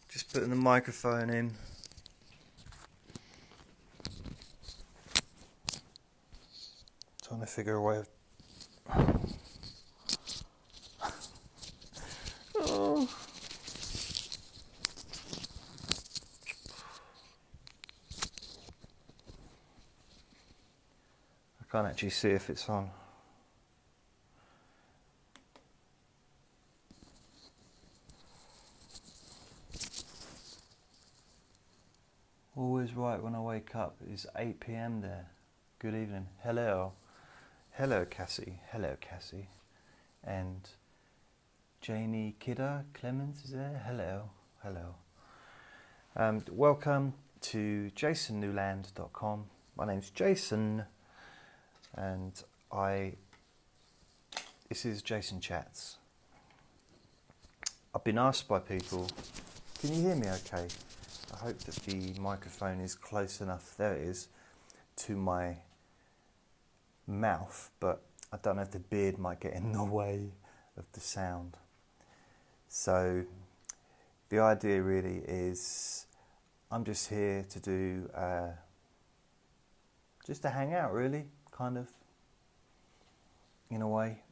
Just putting the microphone in. Trying to figure a way of... Oh. I can't actually see if it's on. Always right when I wake up. It's 8 p.m. there. Good evening. Hello. Hello, Cassie. Hello, Cassie. And Janie Kidder Clemens is there. Hello. Hello. Welcome to jasonnewland.com. My name's Jason, and this is JasonChats. I've been asked by people, can you hear me okay? I hope that the microphone is close enough, there it is, to my mouth, but I don't know if the beard might get in the way of the sound. So the idea really is I'm just here to do just to hang out really, kind of, in a way.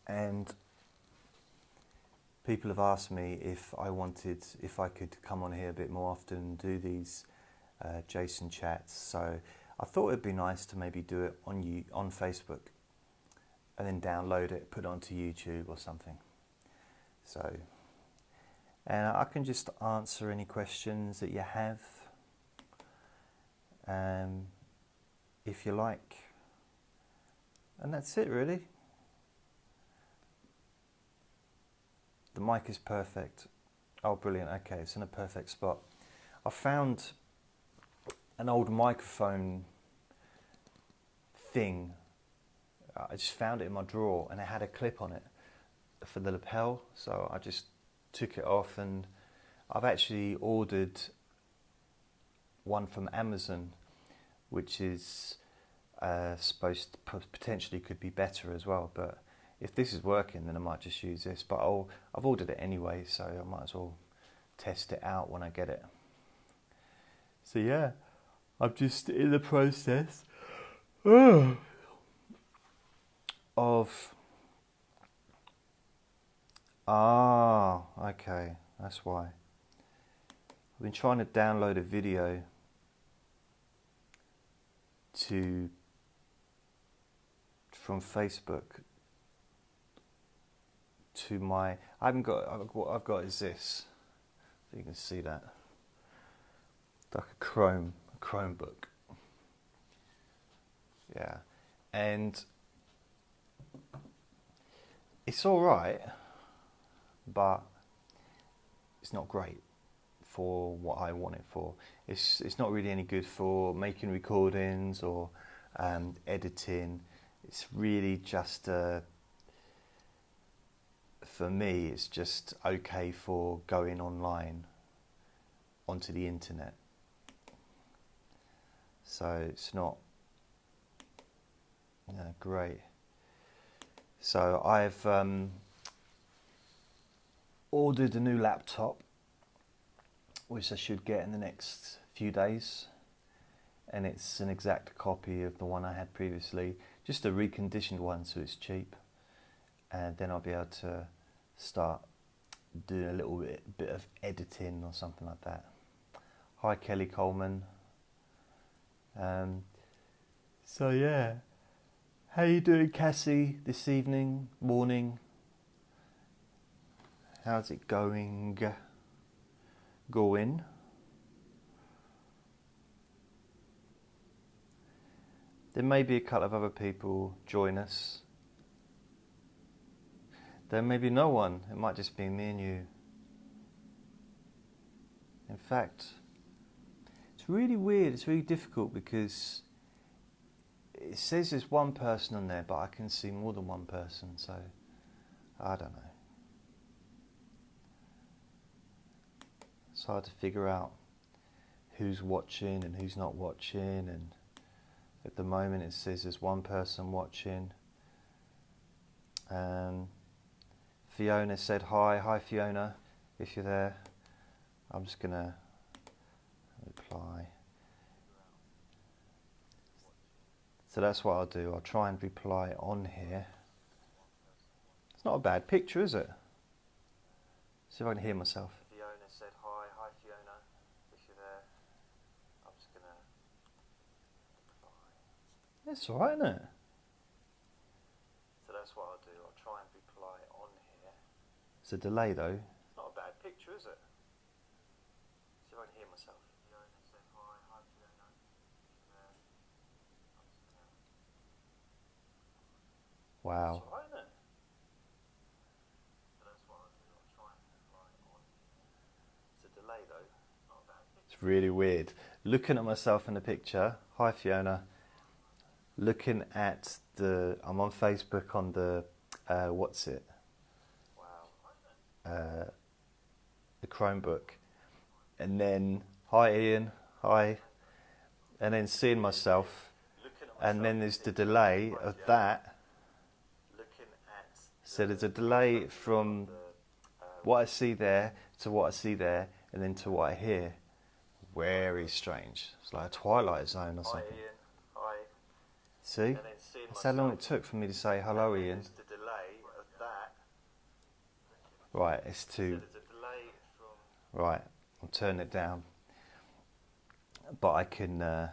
And people have asked me if I could come on here a bit more often and do these Jason chats. So I thought it'd be nice to maybe do it on Facebook and then download it, put it onto YouTube or something. So, and I can just answer any questions that you have, if you like. And that's it really. The mic is perfect. Oh, brilliant. Okay, it's in a perfect spot. I found an old microphone thing. I just found it in my drawer and it had a clip on it for the lapel. So I just took it off, and I've actually ordered one from Amazon, which is supposed to potentially could be better as well. But if this is working, then I might just use this. But I've ordered it anyway, so I might as well test it out when I get it. So yeah, I'm just in the process of... okay, that's why. I've been trying to download a video from Facebook to my... what I've got is this. So you can see that. Like a Chromebook. Yeah. And it's alright, but it's not great for what I want it for. It's not really any good for making recordings or editing. It's really just for me, it's just okay for going online onto the internet. So it's not great. So I've ordered a new laptop, which I should get in the next few days, and it's an exact copy of the one I had previously, just a reconditioned one, so it's cheap, and then I'll be able to start doing a little bit of editing or something like that. Hi Kelly Coleman. So yeah, how you doing, Cassie, this evening, morning? How's it going? There may be a couple of other people join us. There may be no one. It might just be me and you. In fact, it's really weird. It's really difficult because it says there's one person on there, but I can see more than one person. So I don't know. It's hard to figure out who's watching and who's not watching, and at the moment it says there's one person watching. Fiona said hi. Hi Fiona, if you're there. I'm just gonna reply. So that's what I'll do. I'll try and reply on here. It's not a bad picture, is it? See if I can hear myself. Fiona said hi. Hi Fiona, if you're there. I'm just gonna reply. It's alright, isn't it? So that's what I'll do. I'll try and reply on here. It's a delay though. It's not a bad picture, is it? See if I can hear myself. Fiona said hi. Hi Fiona, if you're there. I'm just gonna... Wow. It's alright, isn't it? So that's what I'll do. I'll try and reply on here. It's a delay though. Not a bad picture. It's really weird. Looking at myself in the picture. Hi Fiona. Looking at I'm on Facebook on the, what's it? Wow. The Chromebook. And then, hi Ian, hi. And then seeing myself, and then there's the delay of that. So there's a delay from what I see there to what I see there, and then to what I hear. Very strange. It's like a Twilight Zone or something. Hi Ian, hi. See? That's how long it took for me to say hello, Ian. Right, it's too... Right, I'll turn it down. But I can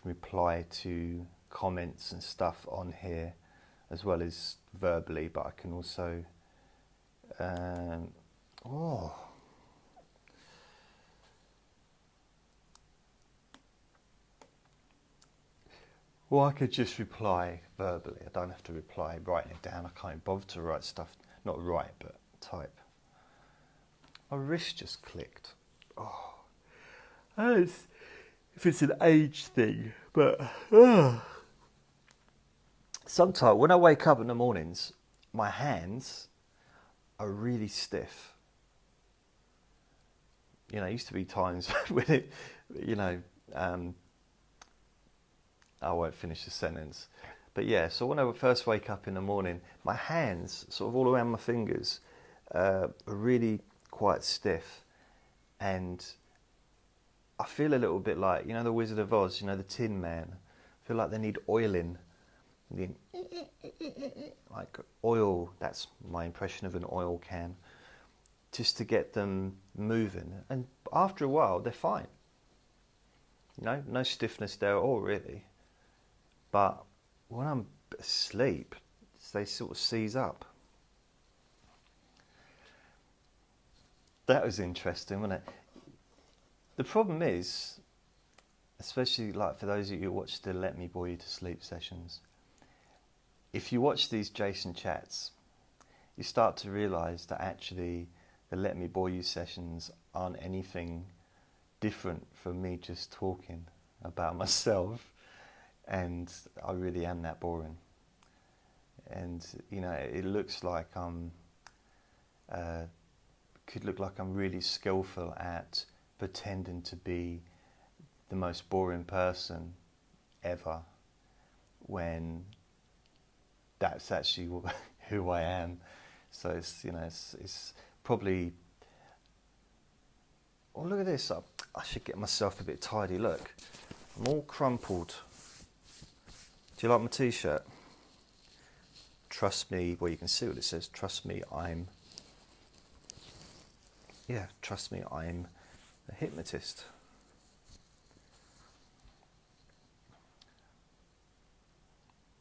reply to comments and stuff on here, as well as verbally. But I can also... Well, I could just reply verbally. I don't have to reply writing it down. I can't bother to write stuff. Not write, but type. My wrist just clicked. Oh. If it's an age thing, but... Sometimes, when I wake up in the mornings, my hands are really stiff. You know, it used to be times when it, you know... I won't finish the sentence. But yeah, so when I would first wake up in the morning, my hands, sort of all around my fingers, are really quite stiff. And I feel a little bit like, you know, the Wizard of Oz, you know, the Tin Man. I feel like they need oiling. Like oil, that's my impression of an oil can. Just to get them moving. And after a while, they're fine. You know, no stiffness there at all, really. But when I'm asleep, they sort of seize up. That was interesting, wasn't it? The problem is, especially like for those of you who watch the Let Me Bore You to Sleep sessions, if you watch these JasonChats, you start to realise that actually the Let Me Bore You sessions aren't anything different from me just talking about myself. And I really am that boring. And, you know, it looks like could look like I'm really skillful at pretending to be the most boring person ever, when that's actually who I am. So it's, you know, it's probably... Oh, look at this. I should get myself a bit tidy. Look, I'm all crumpled. Do you like my t-shirt? Trust me, well, you can see what it says. Trust me, I'm a hypnotist.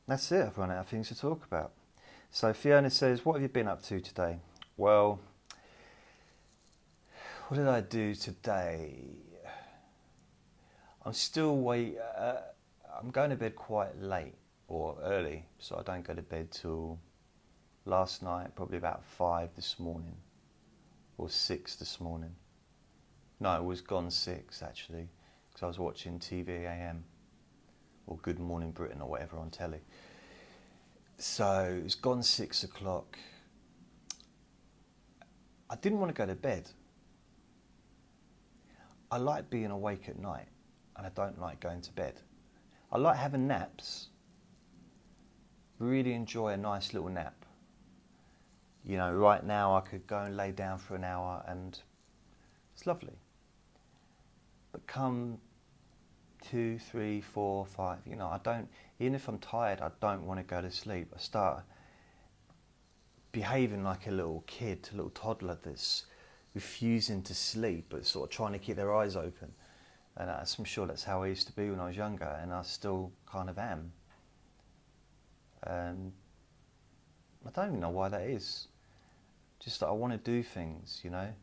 That's it, I've run out of things to talk about. So Fiona says, what have you been up to today? Well, what did I do today? I'm going to bed quite late or early, so I don't go to bed till last night, probably about 5 this morning, or 6 this morning. No, it was gone 6 actually, because I was watching TV or Good Morning Britain or whatever on telly. So it's gone 6 o'clock. I didn't want to go to bed. I like being awake at night, and I don't like going to bed. I like having naps, really enjoy a nice little nap. You know, right now I could go and lay down for an hour and it's lovely. But come 2, 3, 4, 5, you know, I don't, even if I'm tired, I don't want to go to sleep. I start behaving like a little kid, a little toddler that's refusing to sleep but sort of trying to keep their eyes open. And I'm sure that's how I used to be when I was younger, and I still kind of am. I don't even know why that is. Just that I want to do things, you know,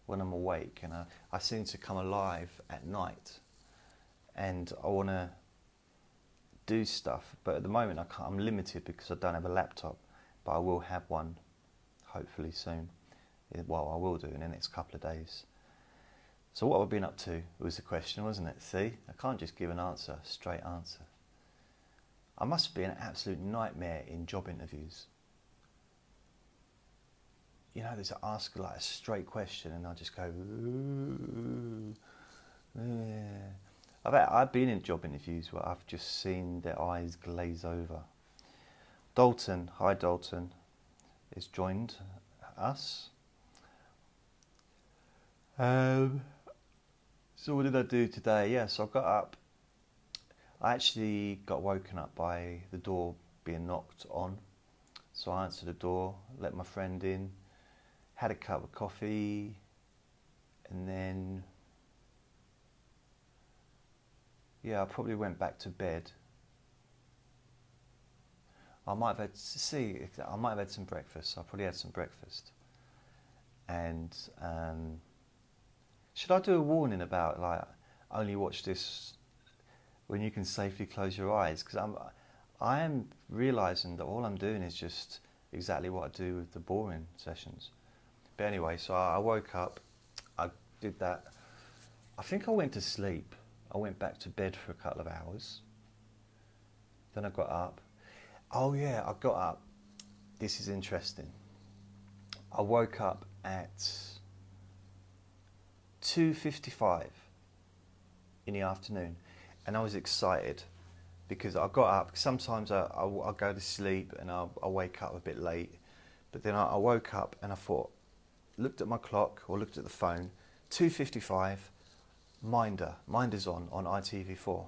when I'm awake, and I seem to come alive at night, and I want to do stuff. But at the moment I'm limited because I don't have a laptop, but I will have one hopefully soon. Well, I will do in the next couple of days. So what have I been up to was the question, wasn't it? See, I can't just give an answer, straight answer. I must be an absolute nightmare in job interviews. You know, there's ask like a straight question and I just go, ooh, yeah. I've been in job interviews where I've just seen their eyes glaze over. Dalton, hi Dalton, has joined us. So what did I do today? Yeah, so I got up. I actually got woken up by the door being knocked on. So I answered the door, let my friend in, had a cup of coffee, and then, yeah, I probably went back to bed. I might have had some breakfast. I probably had some breakfast. And should I do a warning about like only watch this when you can safely close your eyes? Because I am realising that all I'm doing is just exactly what I do with the boring sessions. But anyway, so I woke up, I did that. I think I went to sleep. I went back to bed for a couple of hours. Then I got up. Oh yeah, I got up. This is interesting. I woke up at 2:55 in the afternoon, and I was excited because I got up. Sometimes I'll go to sleep and I'll wake up a bit late, but then I woke up and I thought, looked at my clock or looked at the phone, 2:55, Minder's on ITV4.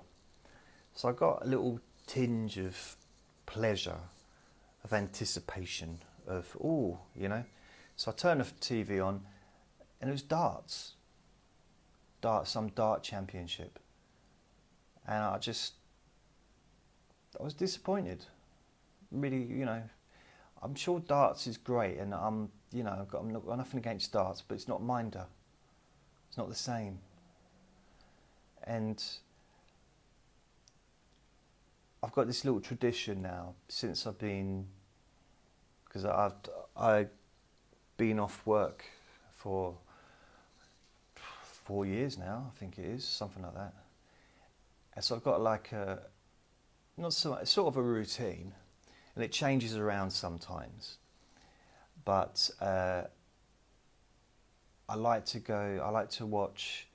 So I got a little tinge of pleasure, of anticipation, of ooh, you know. So I turned the TV on, and it was darts, some dart championship, and I was disappointed. Really, you know, I'm sure darts is great, and I'm not got nothing against darts, but it's not Minder. It's not the same. And I've got this little tradition now since I've been, because I've been off work for 4 years now, I think it is, something like that. And so I've got like sort of a routine, and it changes around sometimes. But I like to watch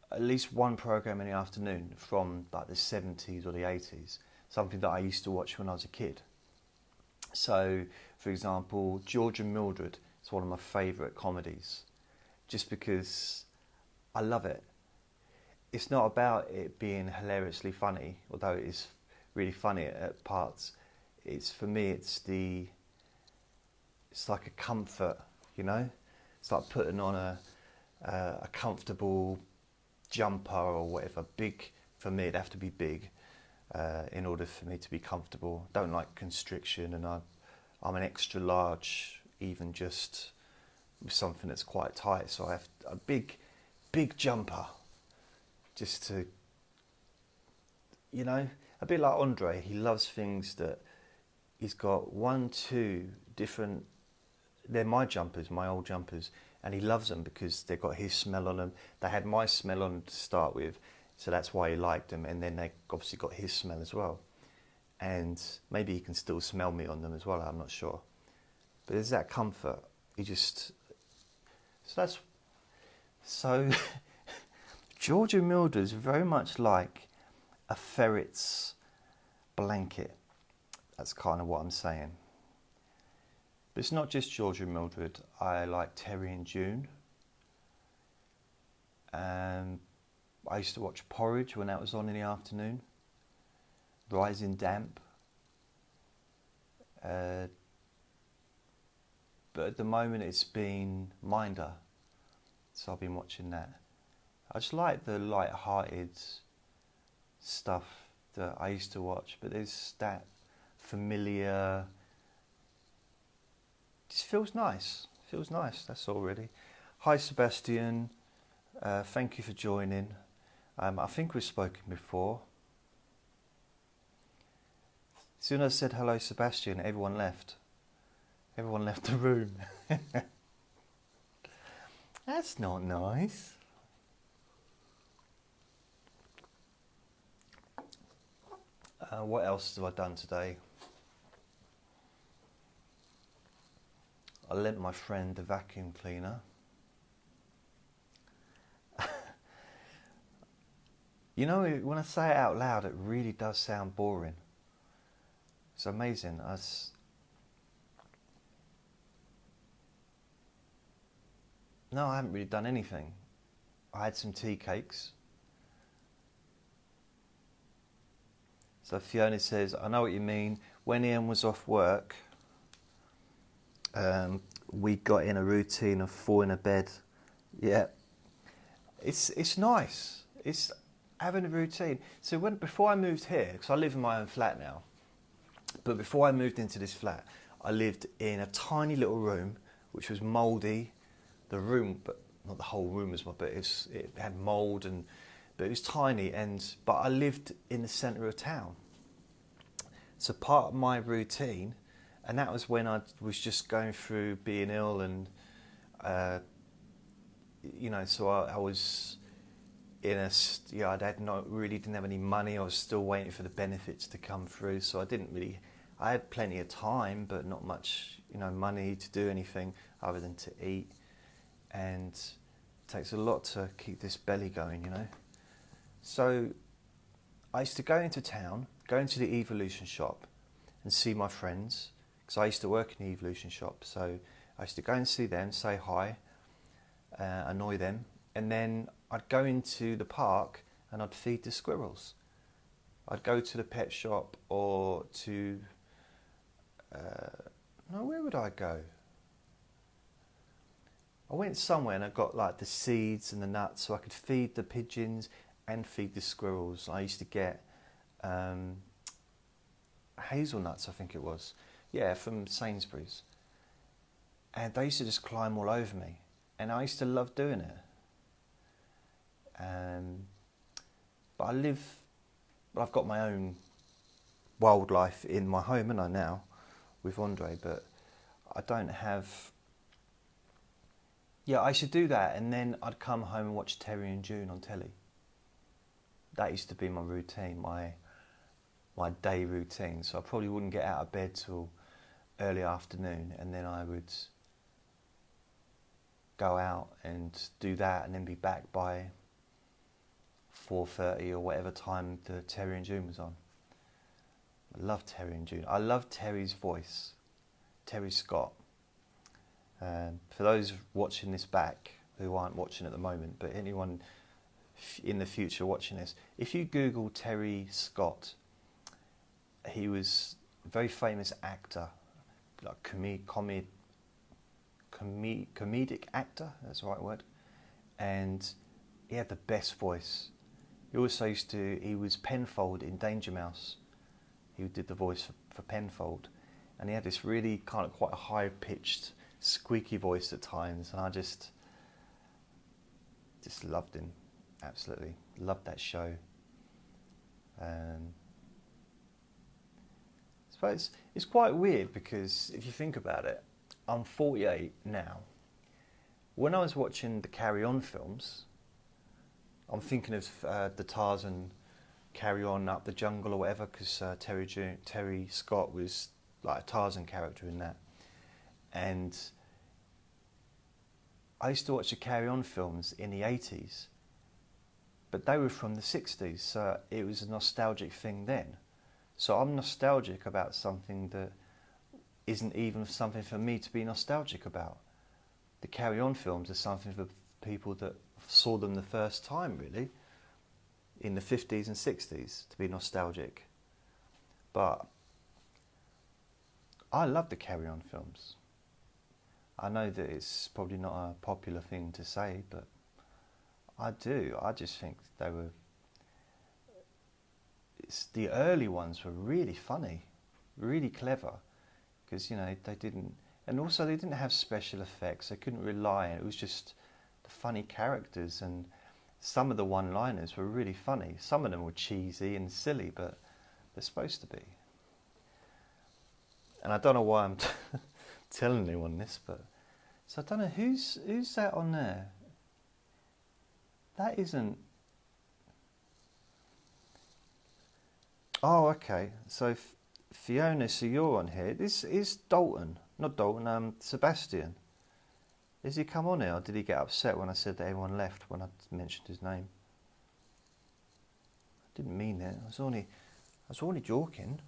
at least one program in the afternoon from like the 70s or the 80s, something that I used to watch when I was a kid. So, for example, George and Mildred is one of my favourite comedies, just because I love it. It's not about it being hilariously funny, although it is really funny at parts. For me, it's like a comfort, you know? It's like putting on a comfortable jumper or whatever. Big, for me, it'd have to be big in order for me to be comfortable. Don't like constriction, and I'm an extra large, even just with something that's quite tight. So I have a big jumper, just to, you know, a bit like Andre. He loves things that he's got 1, 2 different. They're my jumpers, my old jumpers, and he loves them because they've got his smell on them. They had my smell on them to start with, so that's why he liked them, and then they obviously got his smell as well. And maybe he can still smell me on them as well, I'm not sure. But there's that comfort. So George and Mildred is very much like a ferret's blanket. That's kind of what I'm saying. But it's not just George and Mildred. I like Terry and June. I used to watch Porridge when that was on in the afternoon. Rising Damp. But at the moment it's been Minder. So I've been watching that. I just like the light-hearted stuff that I used to watch, but there's that familiar. Just feels nice. Feels nice. That's all really. Hi Sebastian. Thank you for joining. I think we've spoken before. As soon as I said hello Sebastian, everyone left. Everyone left the room. That's not nice. What else have I done today? I lent my friend a vacuum cleaner. You know, when I say it out loud, it really does sound boring. It's amazing. No, I haven't really done anything. I had some tea cakes. So Fiona says, I know what you mean. When Ian was off work, we got in a routine of falling to bed. Yeah, it's nice. It's having a routine. So before I moved here, because I live in my own flat now, but before I moved into this flat, I lived in a tiny little room, which was mouldy. The room, but not the whole room was mouldy, but it had mould, but it was tiny. But I lived in the centre of town. So part of my routine, and that was when I was just going through being ill, and so I was didn't have any money. I was still waiting for the benefits to come through, so I had plenty of time, but not much, money to do anything other than to eat. And it takes a lot to keep this belly going, So I used to go into town, go into the Evolution shop and see my friends, because I used to work in the Evolution shop. So I used to go and see them, say hi, annoy them, and then I'd go into the park and I'd feed the squirrels. I'd go to the pet shop or to... where would I go? I went somewhere and I got like the seeds and the nuts so I could feed the pigeons and feed the squirrels. I used to get hazelnuts, I think it was. Yeah, from Sainsbury's. And they used to just climb all over me. And I used to love doing it. But I've got my own wildlife in my home, and I now, with Andre, but I don't have... Yeah, I should do that, and then I'd come home and watch Terry and June on telly. That used to be my routine, my day routine. So I probably wouldn't get out of bed till early afternoon, and then I would go out and do that, and then be back by 4:30 or whatever time the Terry and June was on. I love Terry and June. I love Terry's voice, Terry Scott. For those watching this back who aren't watching at the moment, but anyone in the future watching this, if you Google Terry Scott, he was a very famous actor, like comedic actor, that's the right word, and he had the best voice. He also he was Penfold in Danger Mouse. He did the voice for Penfold, and he had this really kind of quite a high-pitched, squeaky voice at times, and I just loved him, absolutely loved that show. I suppose it's quite weird, because if you think about it, I'm 48 now. When I was watching the Carry On films, I'm thinking of the Tarzan Carry On Up the Jungle or whatever, because Terry Scott was like a Tarzan character in that. And I used to watch the Carry On films in the 80s, but they were from the 60s, so it was a nostalgic thing then. So I'm nostalgic about something that isn't even something for me to be nostalgic about. The Carry On films are something for people that saw them the first time, really, in the 50s and 60s, to be nostalgic. But I love the Carry On films. I know that it's probably not a popular thing to say, but I do. I just think they were... the early ones were really funny, really clever, because, they didn't... And also they didn't have special effects. They couldn't rely on it. It was just the funny characters, and some of the one-liners were really funny. Some of them were cheesy and silly, but they're supposed to be. And I don't know why I'm telling anyone this, but... So I don't know, who's that on there? That isn't... Oh, okay. So Fiona, so you're on here. This is Dalton. Not Dalton, Sebastian. Has he come on here, or did he get upset when I said that everyone left when I mentioned his name? I didn't mean it. I was only joking.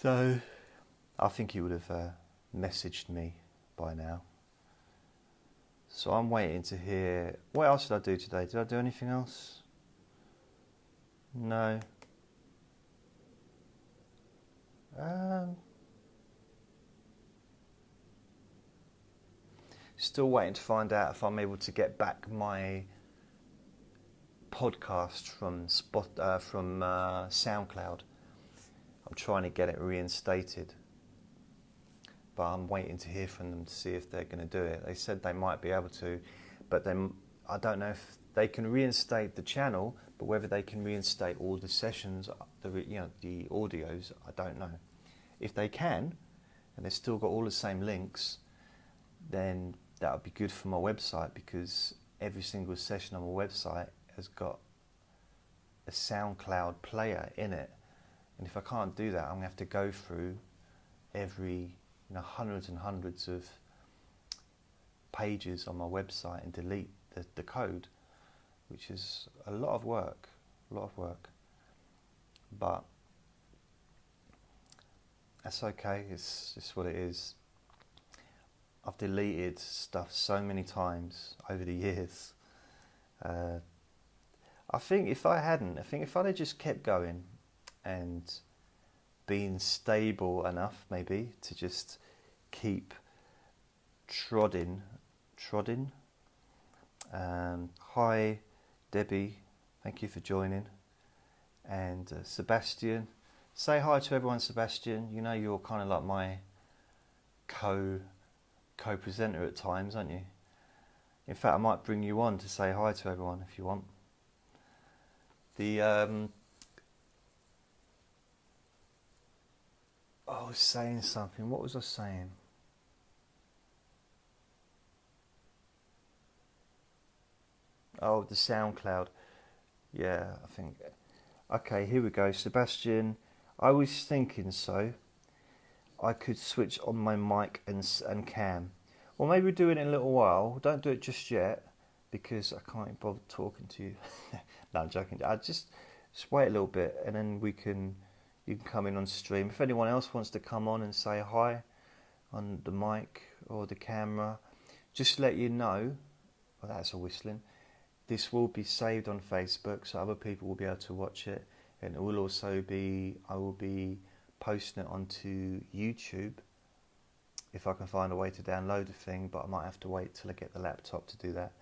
So I think he would have messaged me by now. So I'm waiting to hear... What else did I do today? Did I do anything else? No. Still waiting to find out if I'm able to get back my podcast from SoundCloud. I'm trying to get it reinstated, but I'm waiting to hear from them to see if they're going to do it. They said they might be able to, but then I don't know if they can reinstate the channel, but whether they can reinstate all the sessions, the audios, I don't know. If they can, and they've still got all the same links, then that would be good for my website, because every single session on my website has got a SoundCloud player in it. And if I can't do that, I'm going to have to go through every hundreds and hundreds of pages on my website and delete the code, which is a lot of work. But that's okay, it's just what it is. I've deleted stuff so many times over the years. I think if I'd have just kept going and been stable enough, maybe, to just keep trodding. Hi, Debbie, thank you for joining. And Sebastian, say hi to everyone, Sebastian. You know you're kind of like my co-presenter at times, aren't you? In fact, I might bring you on to say hi to everyone if you want. I was saying something. What was I saying? Oh, the SoundCloud. Yeah, I think... Okay, here we go. Sebastian, I was thinking I could switch on my mic and cam. Well, maybe do it in a little while. Don't do it just yet, because I can't bother talking to you. No, I'm joking. I just wait a little bit, and then you can come in on stream. If anyone else wants to come on and say hi on the mic or the camera, just let you know. Oh, that's a whistling. This will be saved on Facebook, so other people will be able to watch it, and it will also be... I will be posting it onto YouTube if I can find a way to download the thing, but I might have to wait till I get the laptop to do that.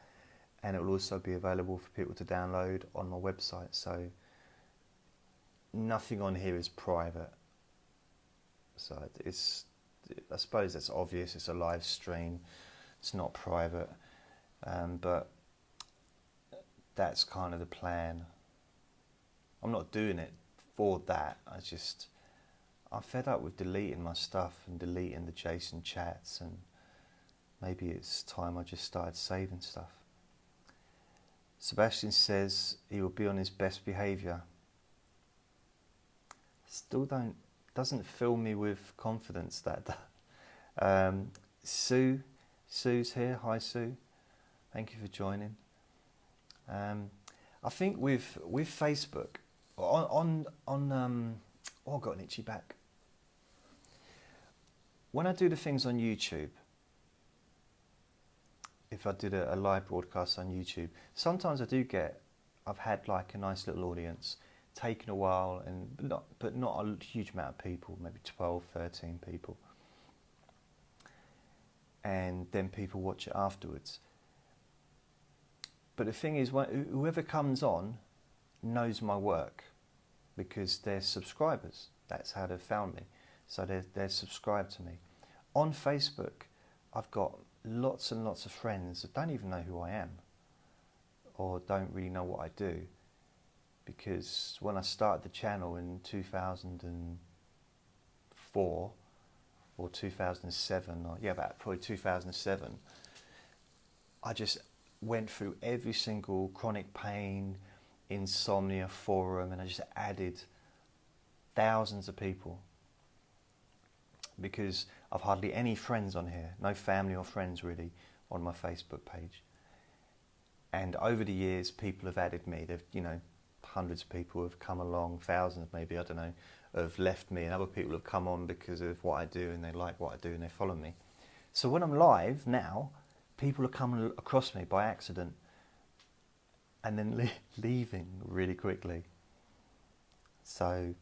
And it will also be available for people to download on my website, so nothing on here is private. So I suppose that's obvious, it's a live stream, it's not private, but that's kind of the plan. I'm not doing it for that, I'm fed up with deleting my stuff and deleting the JasonChats, and maybe it's time I just started saving stuff. Sebastian says he will be on his best behaviour. Still doesn't fill me with confidence, that. Sue's here. Hi, Sue. Thank you for joining. I think with Facebook, oh, I got an itchy back. When I do the things on YouTube, if I did a live broadcast on YouTube, sometimes I've had like a nice little audience, taken a while, but not a huge amount of people, maybe 12, 13 people. And then people watch it afterwards. But the thing is, whoever comes on knows my work because they're subscribers. That's how they've found me. So they're subscribed to me. On Facebook, I've got lots and lots of friends that don't even know who I am or don't really know what I do, because when I started the channel in 2004 or 2007, about probably 2007, I just went through every single chronic pain, insomnia forum, and I just added thousands of people, because I've hardly any friends on here, no family or friends really on my Facebook page. And over the years, people have added me. They've, hundreds of people have come along, thousands maybe, I don't know, have left me, and other people have come on because of what I do and they like what I do and they follow me. So when I'm live now, people are coming across me by accident and then leaving really quickly. So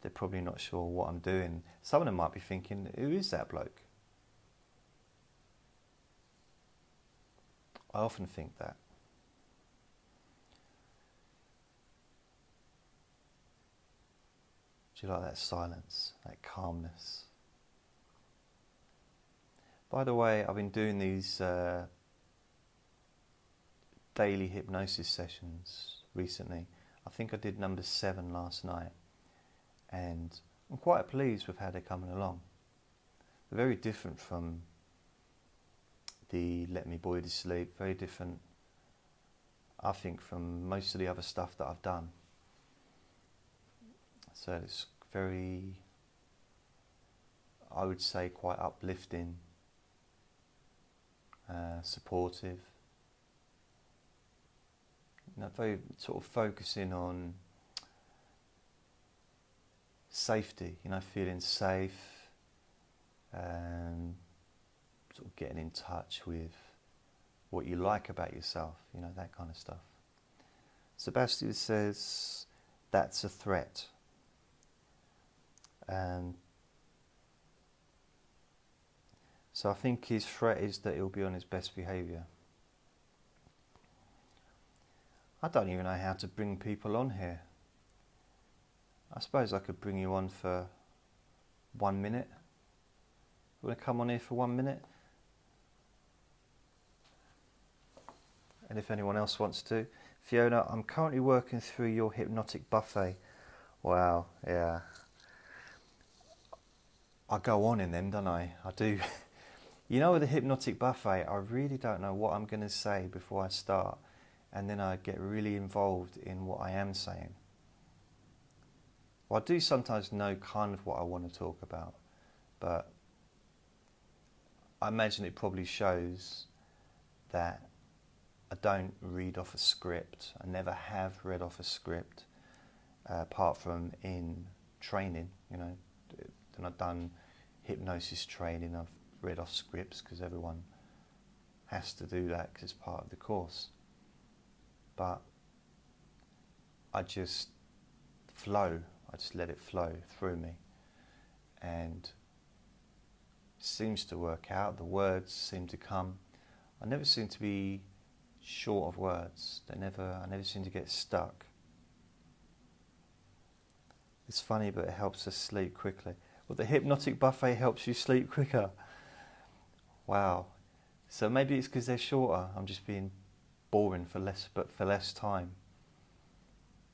they're probably not sure what I'm doing. Some of them might be thinking, who is that bloke? I often think that. Do you like that silence, that calmness? By the way, I've been doing these daily hypnosis sessions recently. I think I did number 7 last night, and I'm quite pleased with how they're coming along. They're very different from the Let Me Bore You to Sleep, very different, I think, from most of the other stuff that I've done. So it's very, I would say, quite uplifting, supportive, very sort of focusing on safety, feeling safe, sort of getting in touch with what you like about yourself, that kind of stuff. Sebastian says, that's a threat. So I think his threat is that he'll be on his best behaviour. I don't even know how to bring people on here. I suppose I could bring you on for 1 minute. You want to come on here for 1 minute? And if anyone else wants to. Fiona, I'm currently working through your hypnotic buffet. Wow, yeah. I go on in them, don't I? I do. With the hypnotic buffet, I really don't know what I'm going to say before I start. And then I get really involved in what I am saying. Well, I do sometimes know kind of what I want to talk about, but I imagine it probably shows that I don't read off a script. I never have read off a script, apart from in training, And I've done hypnosis training. I've read off scripts because everyone has to do that because it's part of the course. But I just flow. I just let it flow through me, and it seems to work out. The words seem to come. I never seem to be short of words. I never seem to get stuck. It's funny, but it helps us sleep quickly. Well, the hypnotic buffet helps you sleep quicker. Wow. So maybe it's because they're shorter. I'm just being boring for less time.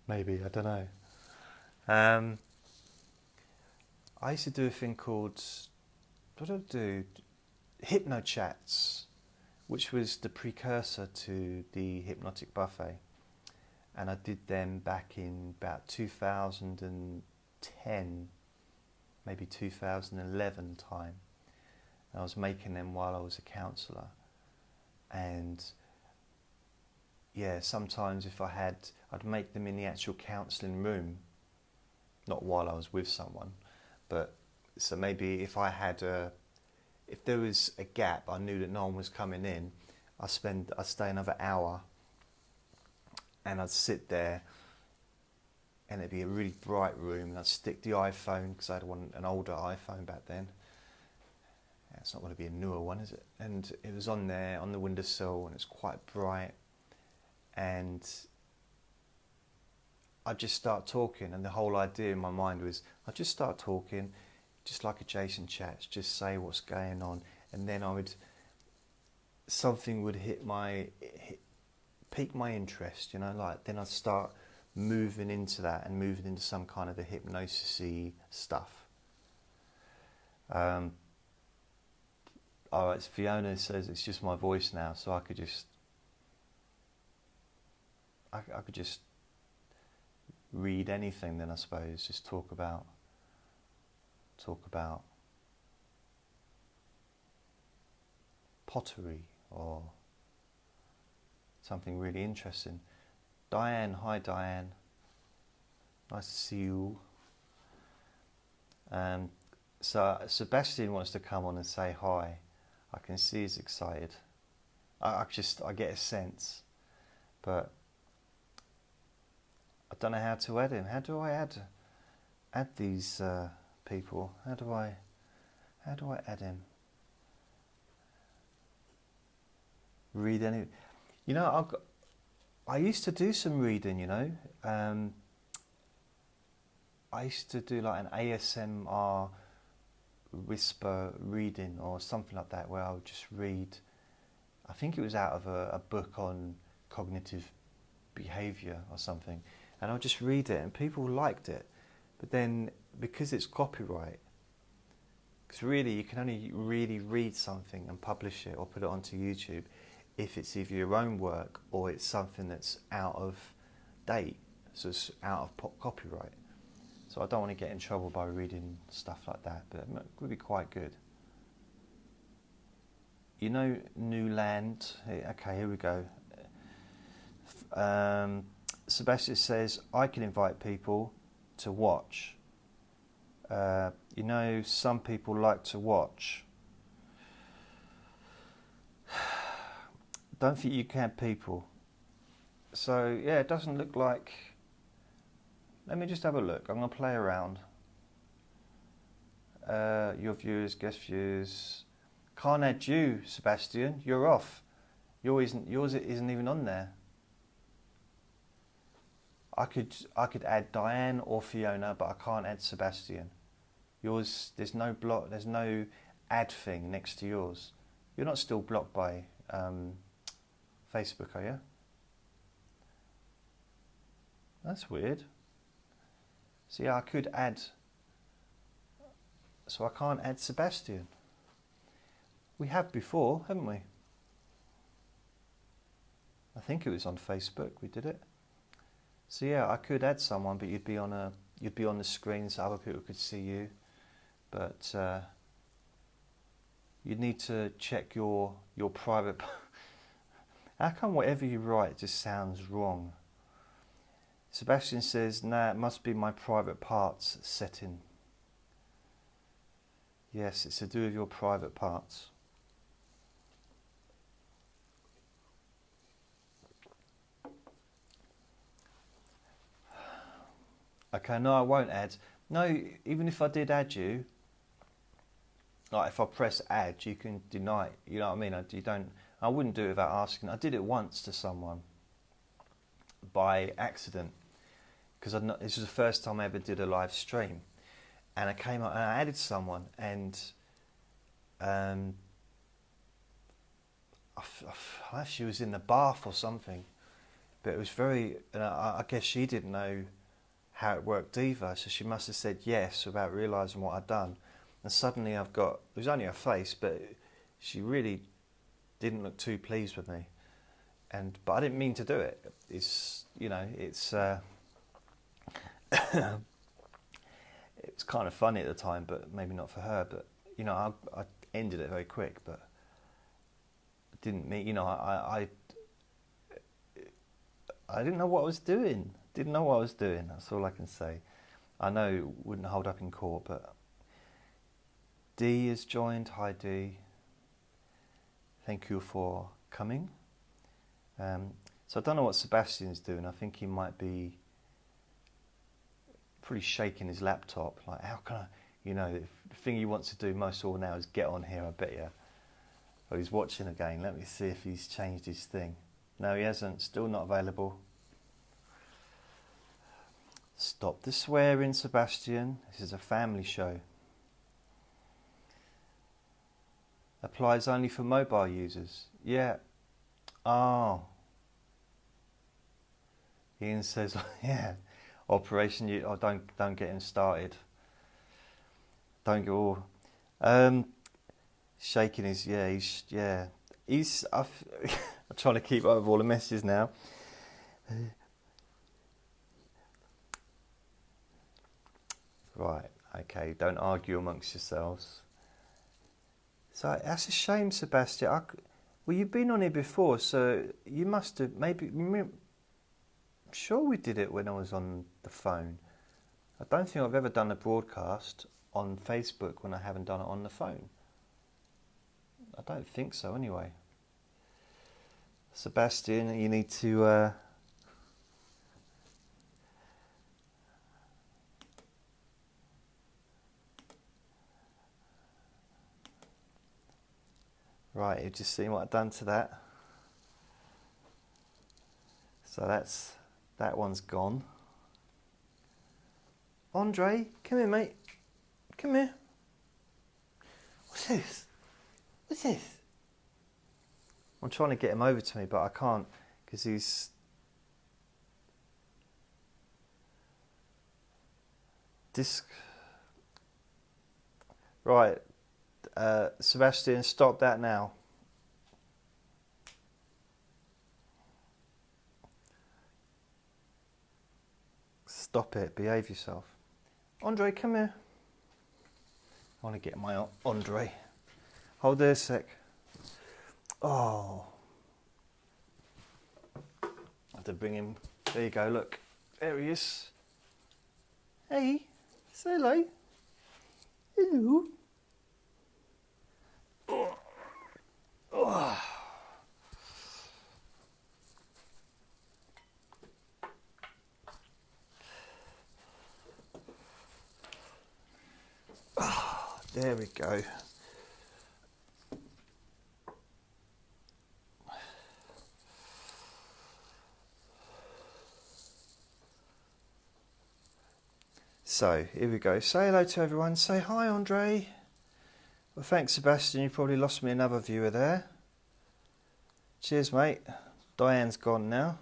Maybe, I don't know. I used to do a thing called, what did I do? JasonChats, which was the precursor to the hypnotic buffet. And I did them back in about 2010, maybe 2011 time. And I was making them while I was a counsellor. And yeah, sometimes if I'd make them in the actual counselling room, not while I was with someone, but so maybe if if there was a gap, I knew that no one was coming in, I'd stay another hour, and I'd sit there, and it'd be a really bright room, and I'd stick the iPhone, because I had an older iPhone back then. It's not going to be a newer one, is it? And it was on there, on the windowsill, and it's quite bright, and I'd just start talking, and the whole idea in my mind was I'd just start talking, just like a JasonChats, just say what's going on, and then something would pique my interest, like then I'd start moving into that and moving into some kind of a hypnosis-y stuff. Alright, Fiona says it's just my voice now, so I could just read anything then, I suppose. Just talk about pottery or something really interesting. Diane, hi Diane. Nice to see you. So Sebastian wants to come on and say hi. I can see he's excited. I get a sense, but I don't know how to add him. How do I add these people? How do I add him? Read any? I used to do some reading. I used to do like an ASMR whisper reading or something like that, where I would just read. I think it was out of a book on cognitive behaviour or something, and I would just read it, and people liked it. But then, because it's copyright, because really you can only really read something and publish it or put it onto YouTube if it's either your own work or it's something that's out of date, so it's out of copyright. So I don't want to get in trouble by reading stuff like that, but it would be quite good. New Land. Okay, here we go. Sebastian says, I can invite people to watch. Some people like to watch. Don't think you can, people. So, yeah, it doesn't look like... Let me just have a look. I'm going to play around. Your viewers, guest viewers. Can't add you, Sebastian. You're off. Yours isn't even on there. I could add Diane or Fiona, but I can't add Sebastian. Yours, there's no block. There's no add thing next to yours. You're not still blocked by Facebook, are you? That's weird. See, I could add, so I can't add Sebastian. We have before, haven't we? I think it was on Facebook we did it. So yeah, I could add someone, but you'd be on the screen so other people could see you. But you'd need to check your private. How come whatever you write just sounds wrong? Sebastian says, nah, it must be my private parts setting. Yes, it's to do with your private parts. Okay, no, I won't add. No, even if I did add you, like if I press add, you can deny it. You know what I mean? I wouldn't do it without asking. I did it once to someone by accident, because this was the first time I ever did a live stream, and I came up and I added someone, and she was in the bath or something, but it was very. I guess she didn't know how it worked either, so she must have said yes without realising what I'd done, and suddenly it was only her face, but she really didn't look too pleased with me, but I didn't mean to do it. It's it's kind of funny at the time, but maybe not for her. But I ended it very quick. But didn't mean, I didn't know what I was doing. Didn't know what I was doing. That's all I can say. I know it wouldn't hold up in court, but D has joined. Hi D. Thank you for coming. So I don't know what Sebastian's doing. I think he might be pretty shaking his laptop. Like, how can I, the thing he wants to do most of all now is get on here, I bet you. Oh, he's watching again. Let me see if he's changed his thing. No, he hasn't. Still not available. Stop the swearing, Sebastian. This is a family show. Applies only for mobile users. Yeah. Oh. Ian says, yeah. Operation. Oh, don't get him started. Don't go all. Shaking his. Yeah. He's. I'm trying to keep up with all the messages now. Right. Okay. Don't argue amongst yourselves. So that's a shame, Sebastian. Well, you've been on here before, so you must have maybe. I'm sure we did it when I was on the phone. I don't think I've ever done a broadcast on Facebook when I haven't done it on the phone. I don't think so, anyway. Sebastian, you need to. Right, you've just seen what I've done to that. So that one's gone. Andre, come here, mate. Come here. What's this? What's this? I'm trying to get him over to me, but I can't because he's. Right. Sebastian, stop that now. Stop it. Behave yourself. Andre, come here. I want to get my Andre. Hold there a sec. Oh. I have to bring him. There you go, look. There he is. Hey, say hello. Hello. Oh. Oh. Oh, there we go. So, here we go. Say hello to everyone. Say hi, Andre. Well, thanks, Sebastian. You probably lost me another viewer there. Cheers, mate. Diane's gone now.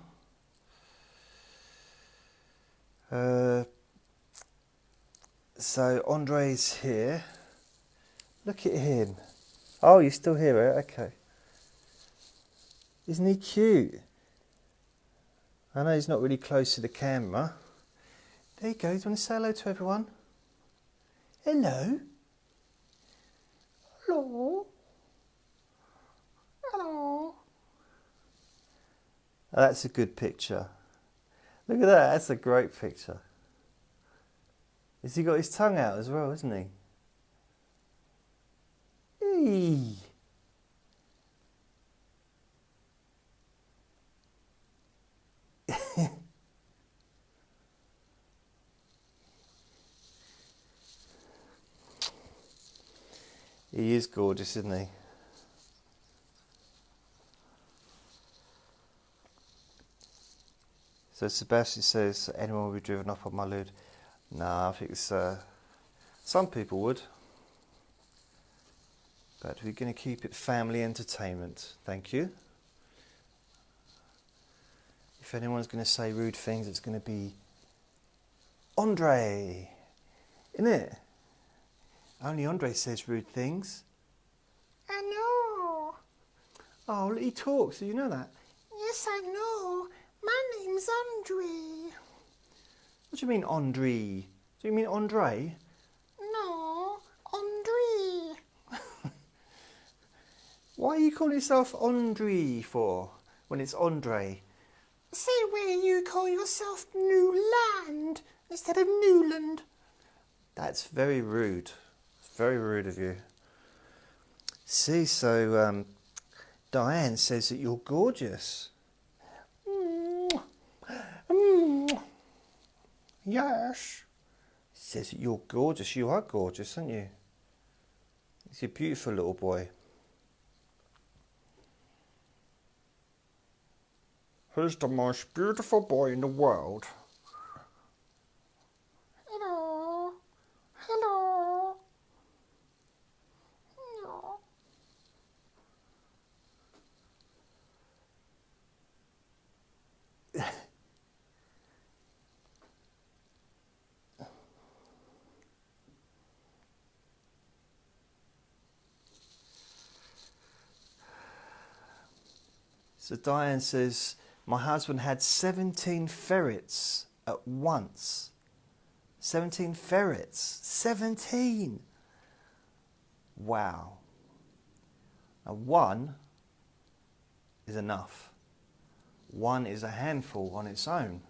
So, Andre's here. Look at him. Oh, you're still here, eh? Okay. Isn't he cute? I know he's not really close to the camera. There you go. Do you want to say hello to everyone? Hello. Hello. Hello. Oh, that's a good picture. Look at that. That's a great picture. Has he got his tongue out as well, isn't he? Hey. He is gorgeous, isn't he? So Sebastian says, anyone will be driven off on my lid? Nah, I think it's, some people would. But we're going to keep it family entertainment. Thank you. If anyone's going to say rude things, it's going to be Andre. Isn't it? Only Andre says rude things. I know. Oh, he talks. Do you know that? Yes, I know. My name's Andre. What do you mean, Andre? Do you mean Andre? No, Andre. Why are you calling yourself Andre for when it's Andre? Say where you call yourself New Land instead of Newland. That's very rude. Very rude of you. See, so Diane says that you're gorgeous. Yes. Says that you're gorgeous. You are gorgeous, aren't you? He's a beautiful little boy. He's the most beautiful boy in the world. Hello. Hello. No. So Diane says, my husband had 17 ferrets at once. 17 ferrets. 17! Wow. Now one is enough. One is a handful on its own.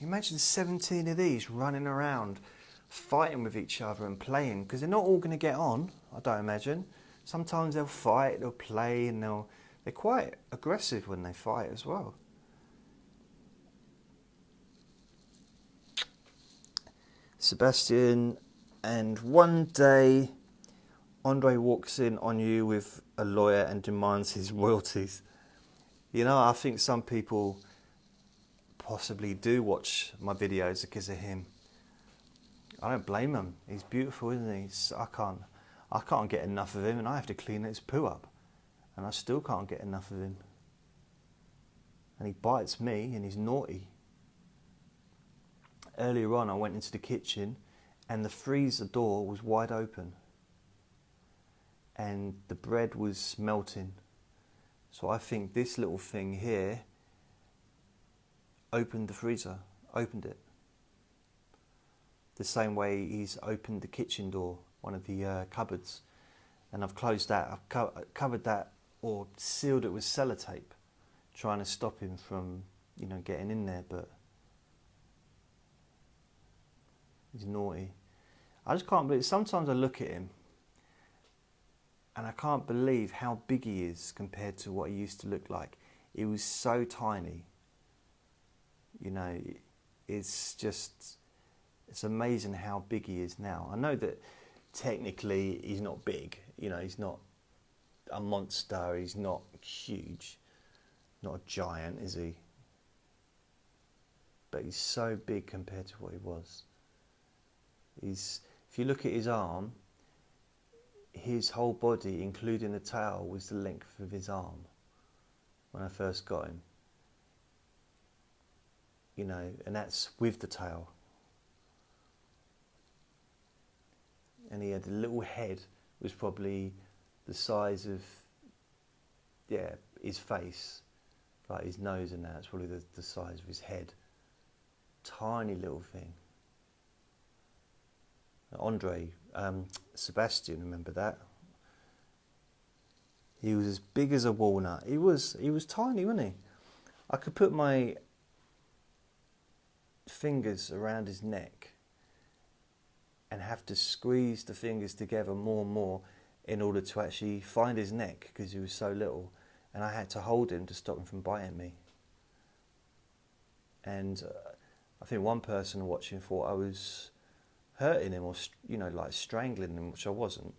You imagine 17 of these running around, fighting with each other and playing, because they're not all going to get on, I don't imagine. Sometimes they'll fight, they'll play, and they're quite aggressive when they fight as well. Sebastian, and one day Andre walks in on you with a lawyer and demands his royalties. You know, I think some people possibly do watch my videos because of him. I don't blame him. He's beautiful, isn't he? I can't get enough of him, and I have to clean his poo up. And I still can't get enough of him. And he bites me, and he's naughty. Earlier on, I went into the kitchen, and the freezer door was wide open. And the bread was melting. So I think this little thing here opened the freezer, opened it. The same way he's opened the kitchen door, one of the cupboards. And I've closed that, I've covered that, or sealed it with sellotape, trying to stop him from, getting in there, but he's naughty. I just can't believe, sometimes I look at him and I can't believe how big he is compared to what he used to look like. He was so tiny. It's amazing how big he is now. I know that technically he's not big, he's not a monster, he's not huge, not a giant, is he? But he's so big compared to what he was. If you look at his arm, his whole body, including the tail, was the length of his arm when I first got him. And that's with the tail. And he had a little head, was probably the size of, his face, like his nose and that's probably the size of his head. Tiny little thing. Andre, Sebastian, remember that? He was as big as a walnut. He was tiny, wasn't he? I could put my fingers around his neck and have to squeeze the fingers together more and more in order to actually find his neck, because he was so little, and I had to hold him to stop him from biting me. And I think one person watching thought I was hurting him, or like strangling him, which I wasn't.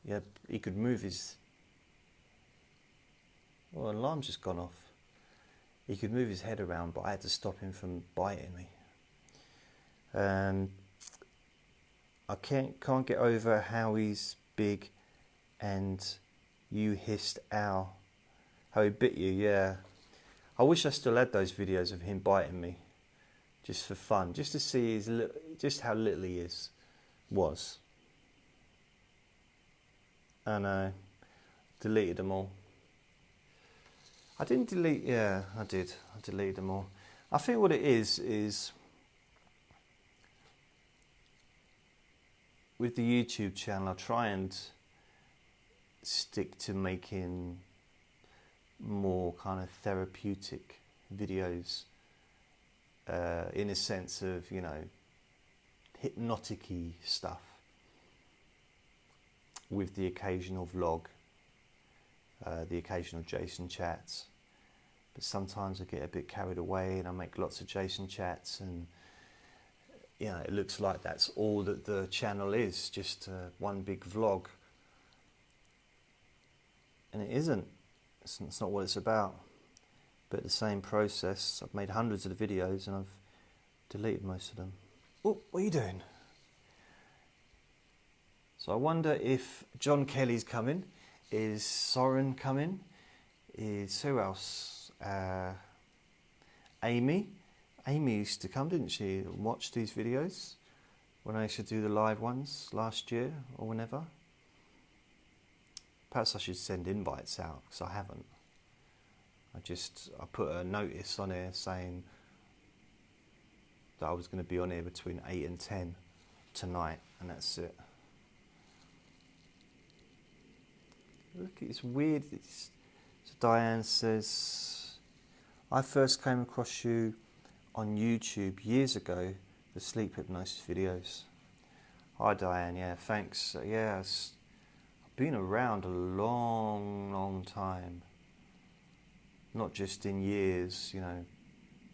Yeah, he could move his... Well, the alarm's just gone off. He could move his head around, but I had to stop him from biting me. I can't get over how he's big, and you hissed ow. How he bit you, yeah. I wish I still had those videos of him biting me, just for fun, just to see just how little he was. And I deleted them all. I didn't delete, yeah, I did. I deleted them all. I think what it is with the YouTube channel, I try and stick to making more kind of therapeutic videos in a sense of, you know, hypnotic-y stuff with the occasional vlog, the occasional Jason chats. But sometimes I get a bit carried away and I make lots of Jason chats, and you know, it looks like that's all that the channel is, just one big vlog. And it isn't. It's not what it's about. But the same process, I've made hundreds of the videos and I've deleted most of them. Oh, what are you doing? So I wonder if John Kelly's coming. Is Soren coming? Is who else? Amy. Amy used to come, didn't she, and watch these videos when I used to do the live ones last year or whenever. Perhaps I should send invites out, because I haven't. I put a notice on here saying that I was going to be on here between 8 and 10 tonight, and that's it. Look, it's weird. So Diane says, I first came across you on YouTube years ago, the sleep hypnosis videos. Hi Diane, yeah, thanks. Yeah, I've been around a long time. Not just in years, you know,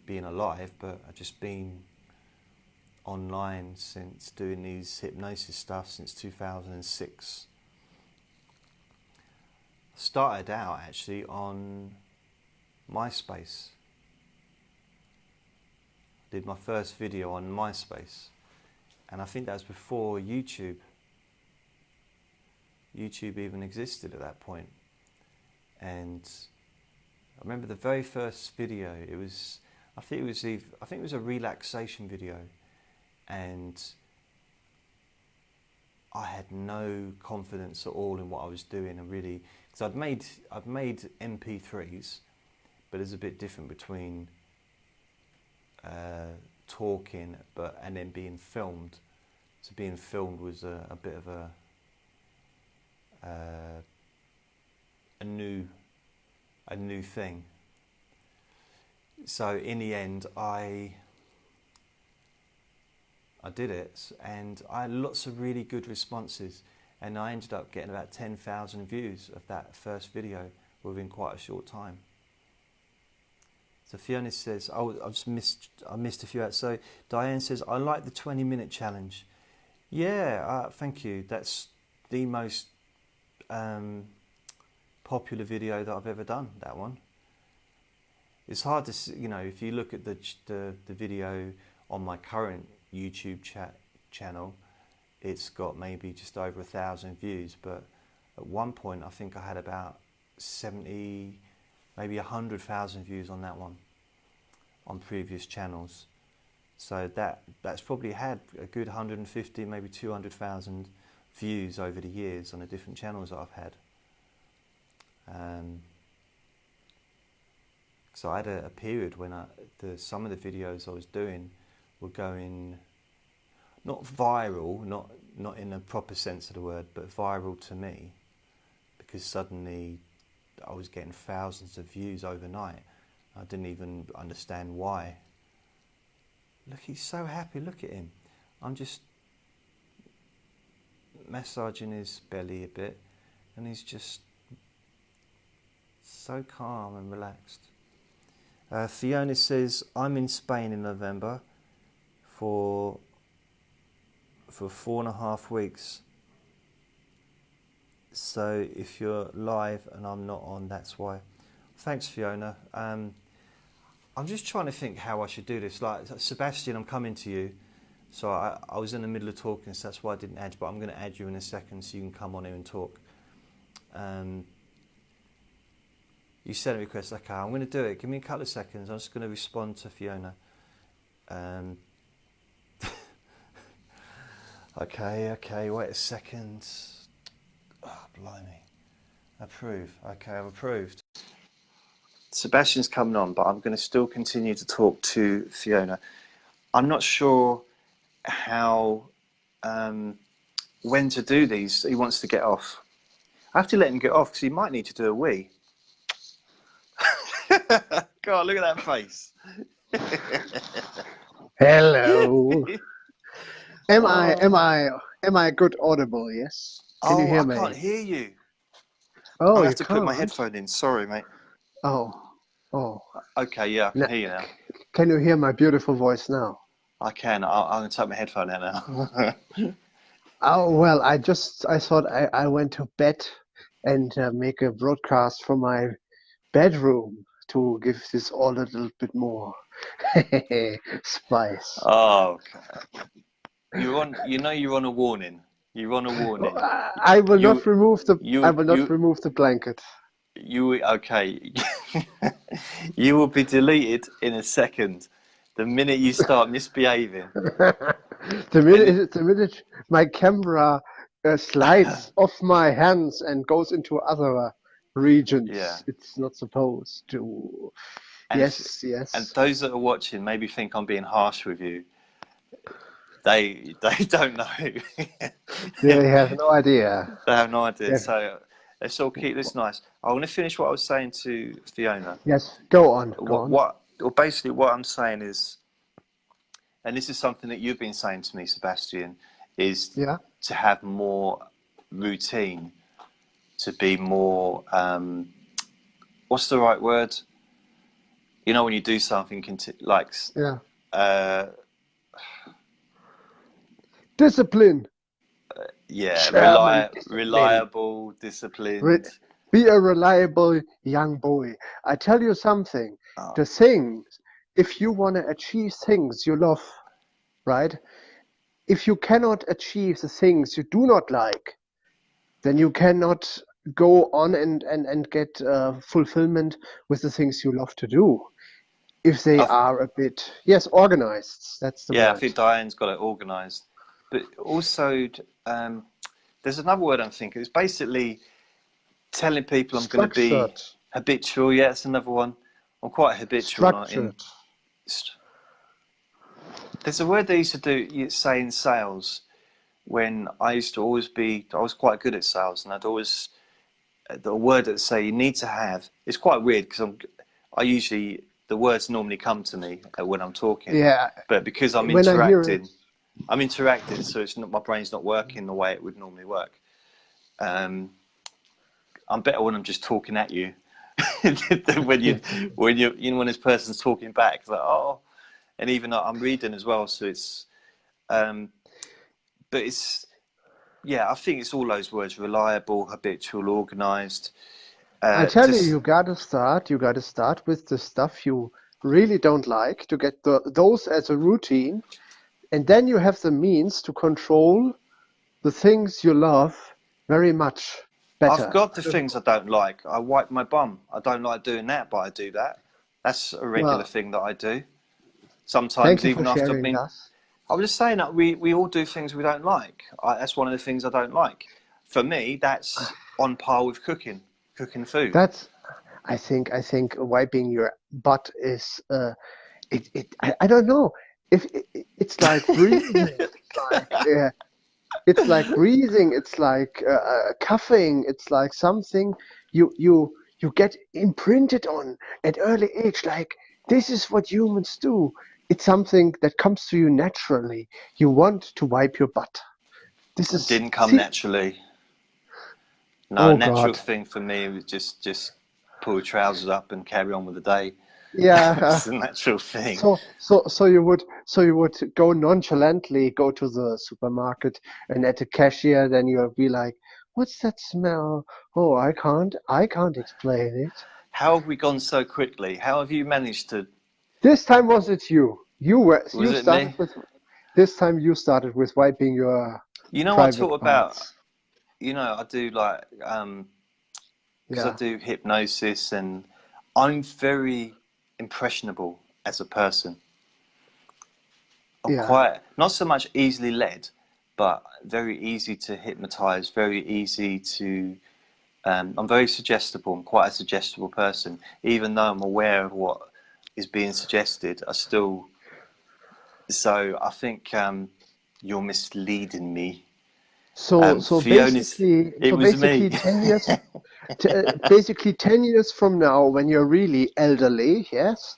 being alive, but I've just been online since doing these hypnosis stuff since 2006. Started out actually on MySpace. Did my first video on MySpace, and I think that was before YouTube. YouTube even existed at that point. And I remember the very first video. I think it was a relaxation video, and I had no confidence at all in what I was doing. And really, because I'd made MP3s, but it's a bit different between talking and then being filmed. So being filmed was a bit of a new thing. So in the end, I did it, and I had lots of really good responses, and I ended up getting about 10,000 views of that first video within quite a short time. So Fiona says, oh, I missed a few out. So Diane says, I like the 20-minute challenge. Yeah, thank you. That's the most popular video that I've ever done, that one. It's hard to see, you know, if you look at the video on my current YouTube channel, it's got maybe just over 1,000 views, but at one point I think I had about 70, maybe 100,000 views on that one, on previous channels. So that's probably had a good 150, maybe 200,000 views over the years on the different channels that I've had. So I had a period when some of the videos I was doing were going not viral, not in a proper sense of the word, but viral to me, because suddenly I was getting thousands of views overnight. I didn't even understand why. Look, he's so happy, look at him. I'm just massaging his belly a bit, and he's just so calm and relaxed. Fiona says, I'm in Spain in November for 4.5 weeks. So if you're live and I'm not on, that's why. Thanks, Fiona. I'm just trying to think how I should do this. Like, Sebastian, I'm coming to you. So I was in the middle of talking, so that's why I didn't add you, but I'm going to add you in a second so you can come on here and talk. You sent a request. Okay, I'm going to do it. Give me a couple of seconds. I'm just going to respond to Fiona. Okay, wait a second. Oh, blimey. Approve. Okay, I've approved. Sebastian's coming on, but I'm going to still continue to talk to Fiona. I'm not sure how, when to do these. He wants to get off. I have to let him get off because he might need to do a wee. God, look at that face. Hello. Am I am Oh, I am I good audible? Yes. Can you oh, hear I can't me? hear you. Oh, I'll you have to put my can't. headphone in. Sorry, mate. Oh, oh. Okay, yeah, I can Na- hear you now. Can you hear my beautiful voice now? I can. I'm going to take my headphone out now. Oh well, I thought I went to bed and make a broadcast from my bedroom to give this all a little bit more spice. Oh, okay. You're on a warning. You're on a warning. I will You, not remove the I you, will not you, remove the blanket. okay. You will be deleted in a second. The minute you start misbehaving. And The minute my camera slides off my hands and goes into other yeah, regions, it's not supposed to. and if, Yes, and yes. those that are watching maybe think I'm being harsh with you. They don't know. They have no idea. They have no idea. Yeah. So let's all keep this nice. I want to finish what I was saying to Fiona. Yes, go on, go What on. what well, basically what I'm saying is, and this is something that you've been saying to me, Sebastian, is Yeah. to have more routine, to be more. What's the right word? You know, when you do something like, Yeah. uh, Discipline. yeah, German discipline. reliable, Re- disciplined. Be a reliable young boy. I tell you something. Oh, The things, if you want to achieve things you love, right? If you cannot achieve the things you do not like, then you cannot go on and get fulfillment with the things you love to do. If they I, are a bit, yes, organized, that's the yeah, I word. think Diane's got it organised, but also um, there's another word I'm thinking. It's basically telling people I'm going to be Structured. habitual. Yeah, it's another one. I'm quite habitual in. Structured. There's a word they used to say in sales when I used to always be. I was quite good at sales, and I'd always the word that say you need to have. It's quite weird because I usually the words normally come to me when I'm talking, Yeah, but because when I hear it, I'm interacting, so it's not my brain's not working the way it would normally work. Um, I'm better when I'm just talking at you than when this person's talking back. It's like, oh, and even I'm reading as well, so it's um, but it's yeah, I think it's all those words: reliable, habitual, organised. I tell you, Just you gotta start with the stuff you really don't like to get those as a routine, and then you have the means to control the things you love very much I've better. got the I don't things know. I don't like. I wipe my bum. I don't like doing that, but I do that. That's a regular Well, thing that I do. thank Sometimes, you for even after I've sharing been, that. I was just saying that we all do things we don't like. That's one of the things I don't like. For me, that's on par with cooking food. That's, I think wiping your butt is, I don't know. If it's like breathing, it's like breathing, it's like coughing, it's like something you get imprinted on at early age. Like this is what humans do. It's something that comes to you naturally. You want to wipe your butt. This It is didn't come see. naturally. No, Oh natural God. thing for me was just pull your trousers up and carry on with the day. Yeah. It's a natural thing. So you would go nonchalantly go to the supermarket and at the cashier, then you'll be like, "What's that smell? Oh, I can't explain it." How have we gone so quickly? How have you managed to? This time was it you? Was You it started me? with this time you started with wiping your You know, I private thought about. parts. I do like because I Yeah, do hypnosis and I'm very impressionable as a person. I'm yeah. quite not so much easily led, but very easy to hypnotize. Very easy to. I'm very suggestible. I'm quite a suggestible person. Even though I'm aware of what is being suggested, I still. So I think you're misleading me. So Fiona's. It so was basically me. 10 years. Basically 10 years from now, when you're really elderly, yes,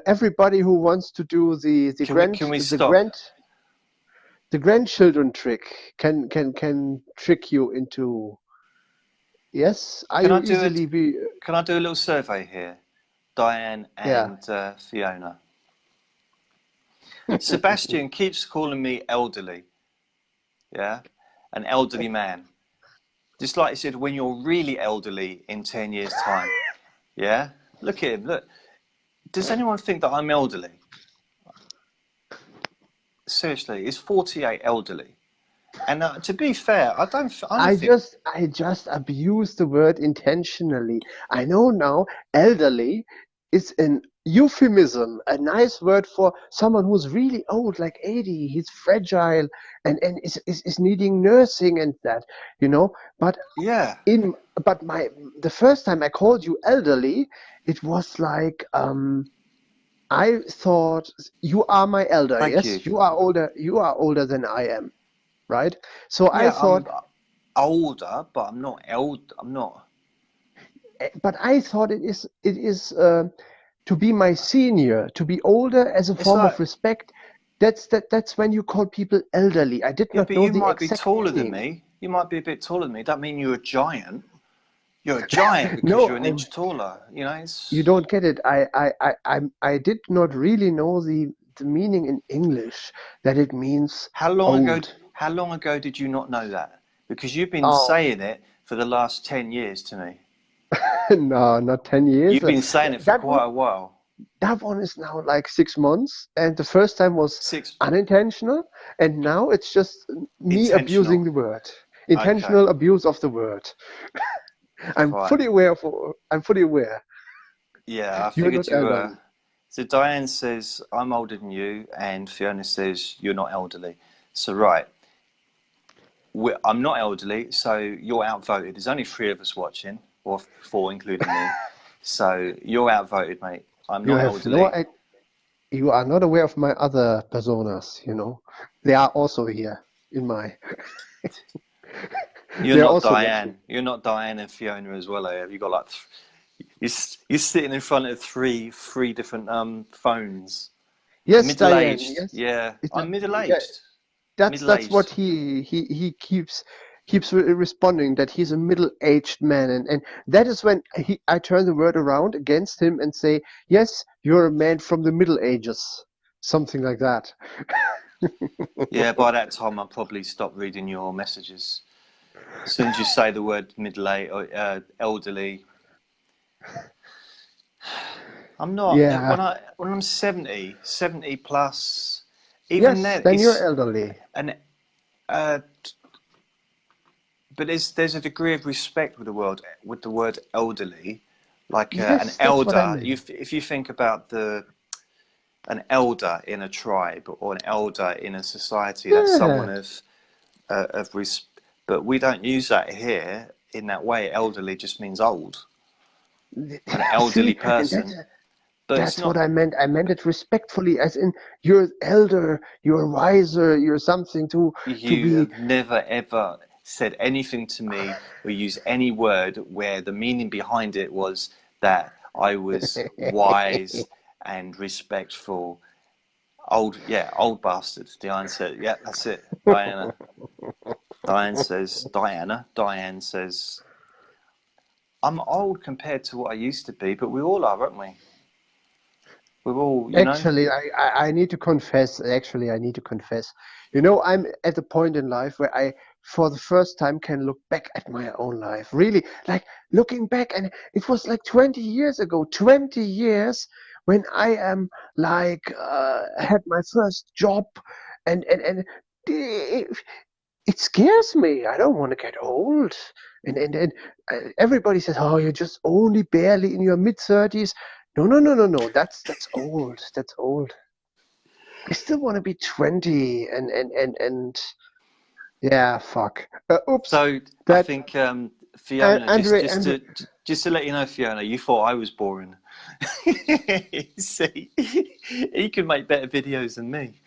everybody who wants to do Can we stop? the grandchildren trick can trick you into, yes, are Can you I do it? easily be, Can I do a little survey here, Diane yeah. and Fiona? Sebastian keeps calling me elderly. Yeah, an elderly man. Just like he said, when you're really elderly in 10 years' time. Yeah, look at him. Look. Does anyone think that I'm elderly? Seriously, is 48 elderly? And to be fair, I don't think. I just abused the word intentionally. I know now elderly is an euphemism, a nice word for someone who's really old, like 80. He's fragile and is needing nursing and that, you know. But Yeah, in but my the first time I called you elderly, it was like I thought you are my elder, thank you. yes? You are older than I am, right? So I Yeah, I'm thought older, but I'm not old. I'm not. but I thought it is to be my senior, to be older as a It's form of like, respect. That's when you call people elderly. I did yeah, not but know you the might be exact taller than meaning. me. You might be a bit taller than me. That mean you're a giant. You're a giant because No, you're an inch taller. You know, you it's. don't get it. I did not really know the meaning in English that it means How long ago? old. How long ago did you not know that? Because you've been Oh saying it for the last 10 years to me. no, not 10 years. You've been saying it for That one quite a while. that one is now like 6 months, and the first time was Six. unintentional, and now it's just me abusing Intentional. the word, Okay. intentional abuse of the word. Fine. I'm fully aware. Yeah, I You're figured not you were. elderly. So Diane says I'm older than you, and Fiona says you're not elderly. So right, I'm not elderly, so you're outvoted. There's only three of us watching, or four including me. So you're outvoted, mate. I'm You not have no elderly. I You are not aware of my other personas, you know. They are also here in my You're they're not also watching. Diane. You're not Diane and Fiona as well. Have you got like you're sitting in front of three different phones. Yes, Middle Diane, aged. yes. Yeah, It's a, I'm middle yeah, aged. Middle that's what aged. he keeps responding that he's a middle-aged man, and that is when I turn the word around against him and say, yes, you're a man from the Middle Ages, something like that. Yeah, by that time I'll probably stop reading your messages. As soon as you say the word middle aged or elderly, I'm not. Yeah. When I'm 70 plus, even Yes, then then you're it's elderly. an. Uh, but there's a degree of respect with the word elderly, like an Yes, that's what I elder. meant. If you think about an elder in a tribe or an elder in a society, that's someone Yeah. of but we don't use that here in that way. Elderly just means old, an elderly See, and person, but it's that's what not. I meant. I meant it respectfully, as in you're elder, you're wiser, you're something to You be. have never ever said anything to me or used any word where the meaning behind it was that I was wise and respectful. Old, yeah, old bastard. Diane said, yeah, that's it. Diana. Diane says, I'm old compared to what I used to be, but we all are, aren't we? We're all, you know. Actually, I need to confess. Actually, I need to confess. You know, I'm at a point in life where I, for the first time, can look back at my own life. Really, like looking back, and it was like 20 years ago. 20 years when I am like had my first job, and it, it scares me. I don't want to get old. And everybody says, "Oh, you're just only barely in your mid 30s." No, no, no, no, no. That's old. That's old. I still want to be 20 and yeah, fuck. Oops. So I That think Fiona, Andre, just to let you know, Fiona, you thought I was boring. See, he can make better videos than me.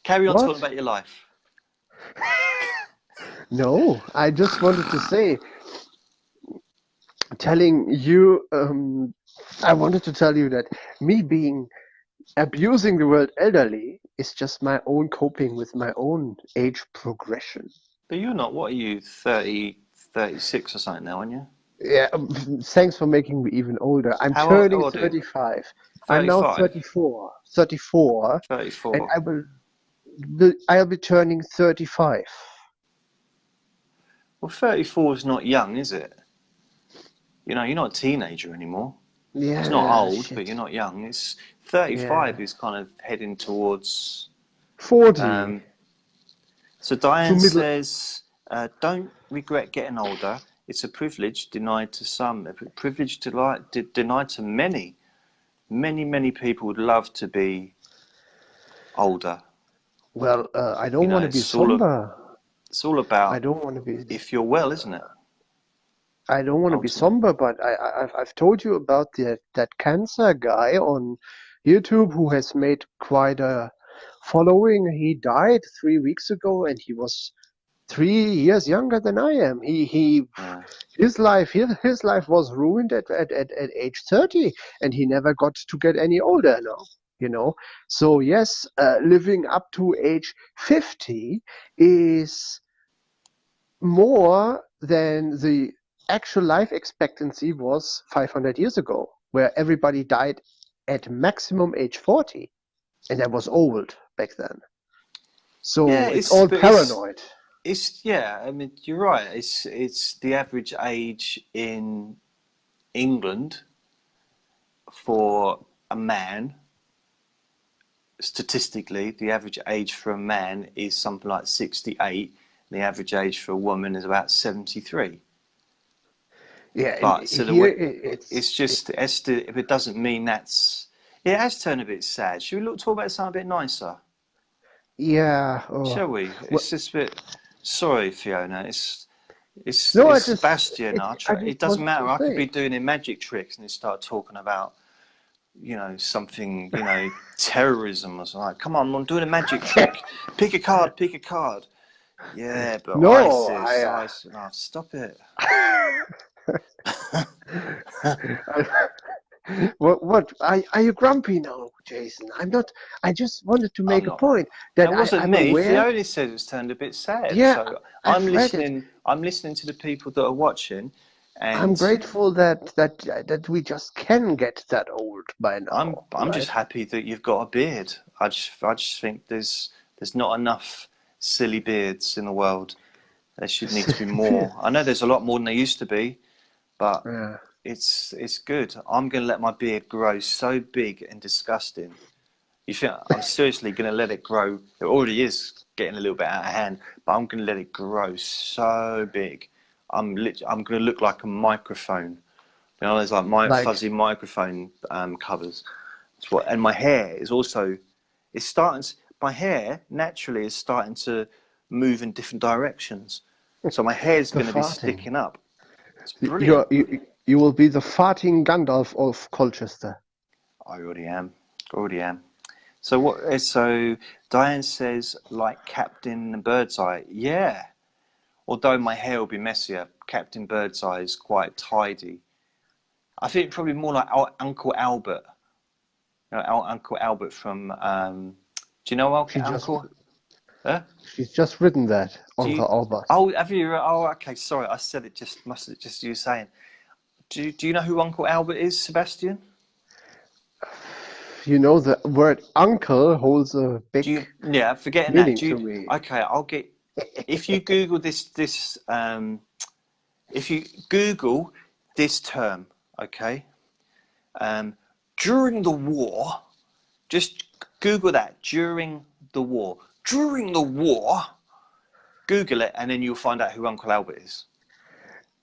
Carry on talking what? about your life. No, I just wanted to say, telling you, I wanted to tell you that me being abusing the word elderly is just my own coping with my own age progression. But you're not. What are you, 30, 36 or something now, aren't you? Yeah, thanks for making me even older. I'm How turning old are you? 35. I'm now 35? 34. 34, and 34. I'll be turning 35. Well, 34 is not young, is it? You know, you're not a teenager anymore. It's not Yeah, old, but shit. you're not young. It's Yeah. 35 is kind of heading towards. 40 Um, so to Diane middle. says, "Don't regret getting older. It's a privilege denied to some, a privilege denied to many. Many people would love to be older. Well, I You don't know, want to be somber. it's all I about don't want to be. if you're well, isn't it? I don't want to be Ultimately, somber, but I've told you about that cancer guy on YouTube who has made quite a following. He died 3 weeks ago, and he was 3 years younger than I am. He yeah. his life was ruined at age 30, and he never got to get any older now. So yes, living up to age 50 is more than the actual life expectancy was 500 years ago, where everybody died at maximum age 40, and that was old back then. Yeah, So it's all paranoid. yeah. I mean, you're right. It's the average age in England for a man. Statistically, the average age for a man is something like 68. The average age for a woman is about 73. Yeah, and But so here it's just if it doesn't mean that's it has turned a bit sad. Should we talk about something a bit nicer? yeah. Shall we? Well, It's just a bit. Sorry, Fiona. no, It's Sebastian. I It just doesn't wanted matter. to I could be say. doing magic tricks and they start talking about something terrorism or something. Like, come on, I'm doing a magic trick. Pick a card. Pick a card. Yeah, but No, ISIS. Oh, stop it. what are you grumpy now, Jason? I'm not. I just wanted to I'm make a not. point That that wasn't I'm me. aware. Fiona said it's turned a bit sad. Yeah, So I'm I've read it. listening. I'm listening to the people that are watching, I'm and grateful that we just can get that old by now, I'm just right? happy that you've got a beard. I just think there's not enough silly beards in the world. There should need to be more. I know there's a lot more than there used to be, but Yeah. it's good. I'm going to let my beard grow so big and disgusting. You think I'm seriously going to let it grow? It already is getting a little bit out of hand, but I'm going to let it grow so big. I'm going to look like a microphone. You know, there's like my Like, fuzzy microphone covers. That's what, and my hair is also. It's starting. My hair naturally is starting to move in different directions. So my hair is the going to be farting. sticking up. It's You're, brilliant. you will be the farting Gandalf of Colchester. I already am. Already am. So what? So Diane says like Captain Birdseye. Yeah. Although my hair will be messier, Captain Birdseye is quite tidy. I think probably more like Uncle Albert. Uncle Albert from. Do you know She just Uncle? Huh? she's just written that, Do you? Uncle Albert. Oh, have you? Oh, okay. Sorry, I said it. Just must have just you saying. Do you know who Uncle Albert is, Sebastian? You know, the word uncle holds a Do big you? Yeah, forgetting that. meaning Do you? to me. Okay, I'll get. If you Google if you Google this term, okay, um, during the war, just Google that during the war. During the war, Google it, and then you'll find out who Uncle Albert is.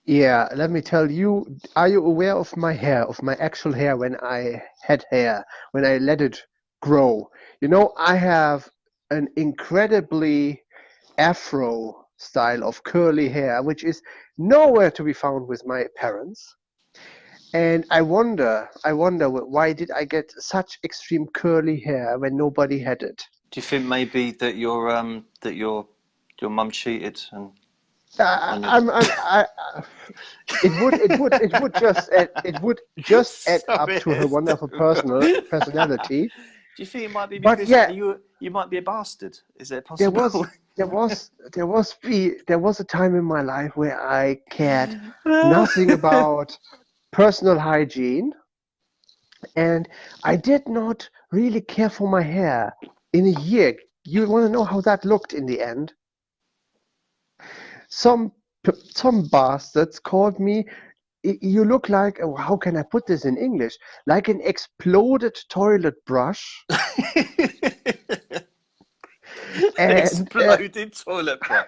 Yeah, let me tell you, are you aware of my hair, of my actual hair when I had hair, when I let it grow? I have an incredibly afro style of curly hair, which is nowhere to be found with my parents. And I wonder why did I get such extreme curly hair when nobody had it? Do you think maybe that your mum cheated and I, on your? I'm, it would just add up Sorry, to her wonderful Do personality. you think it might be But because yeah, you might be a bastard? Is it there was possible? there was a time in my life where I cared nothing about personal hygiene, and I did not really care for my hair in a year. You want to know how that looked in the end? Some some bastards called me. You look like, oh, how can I put this in English? Like an exploded toilet brush, and Exploded toilet brush.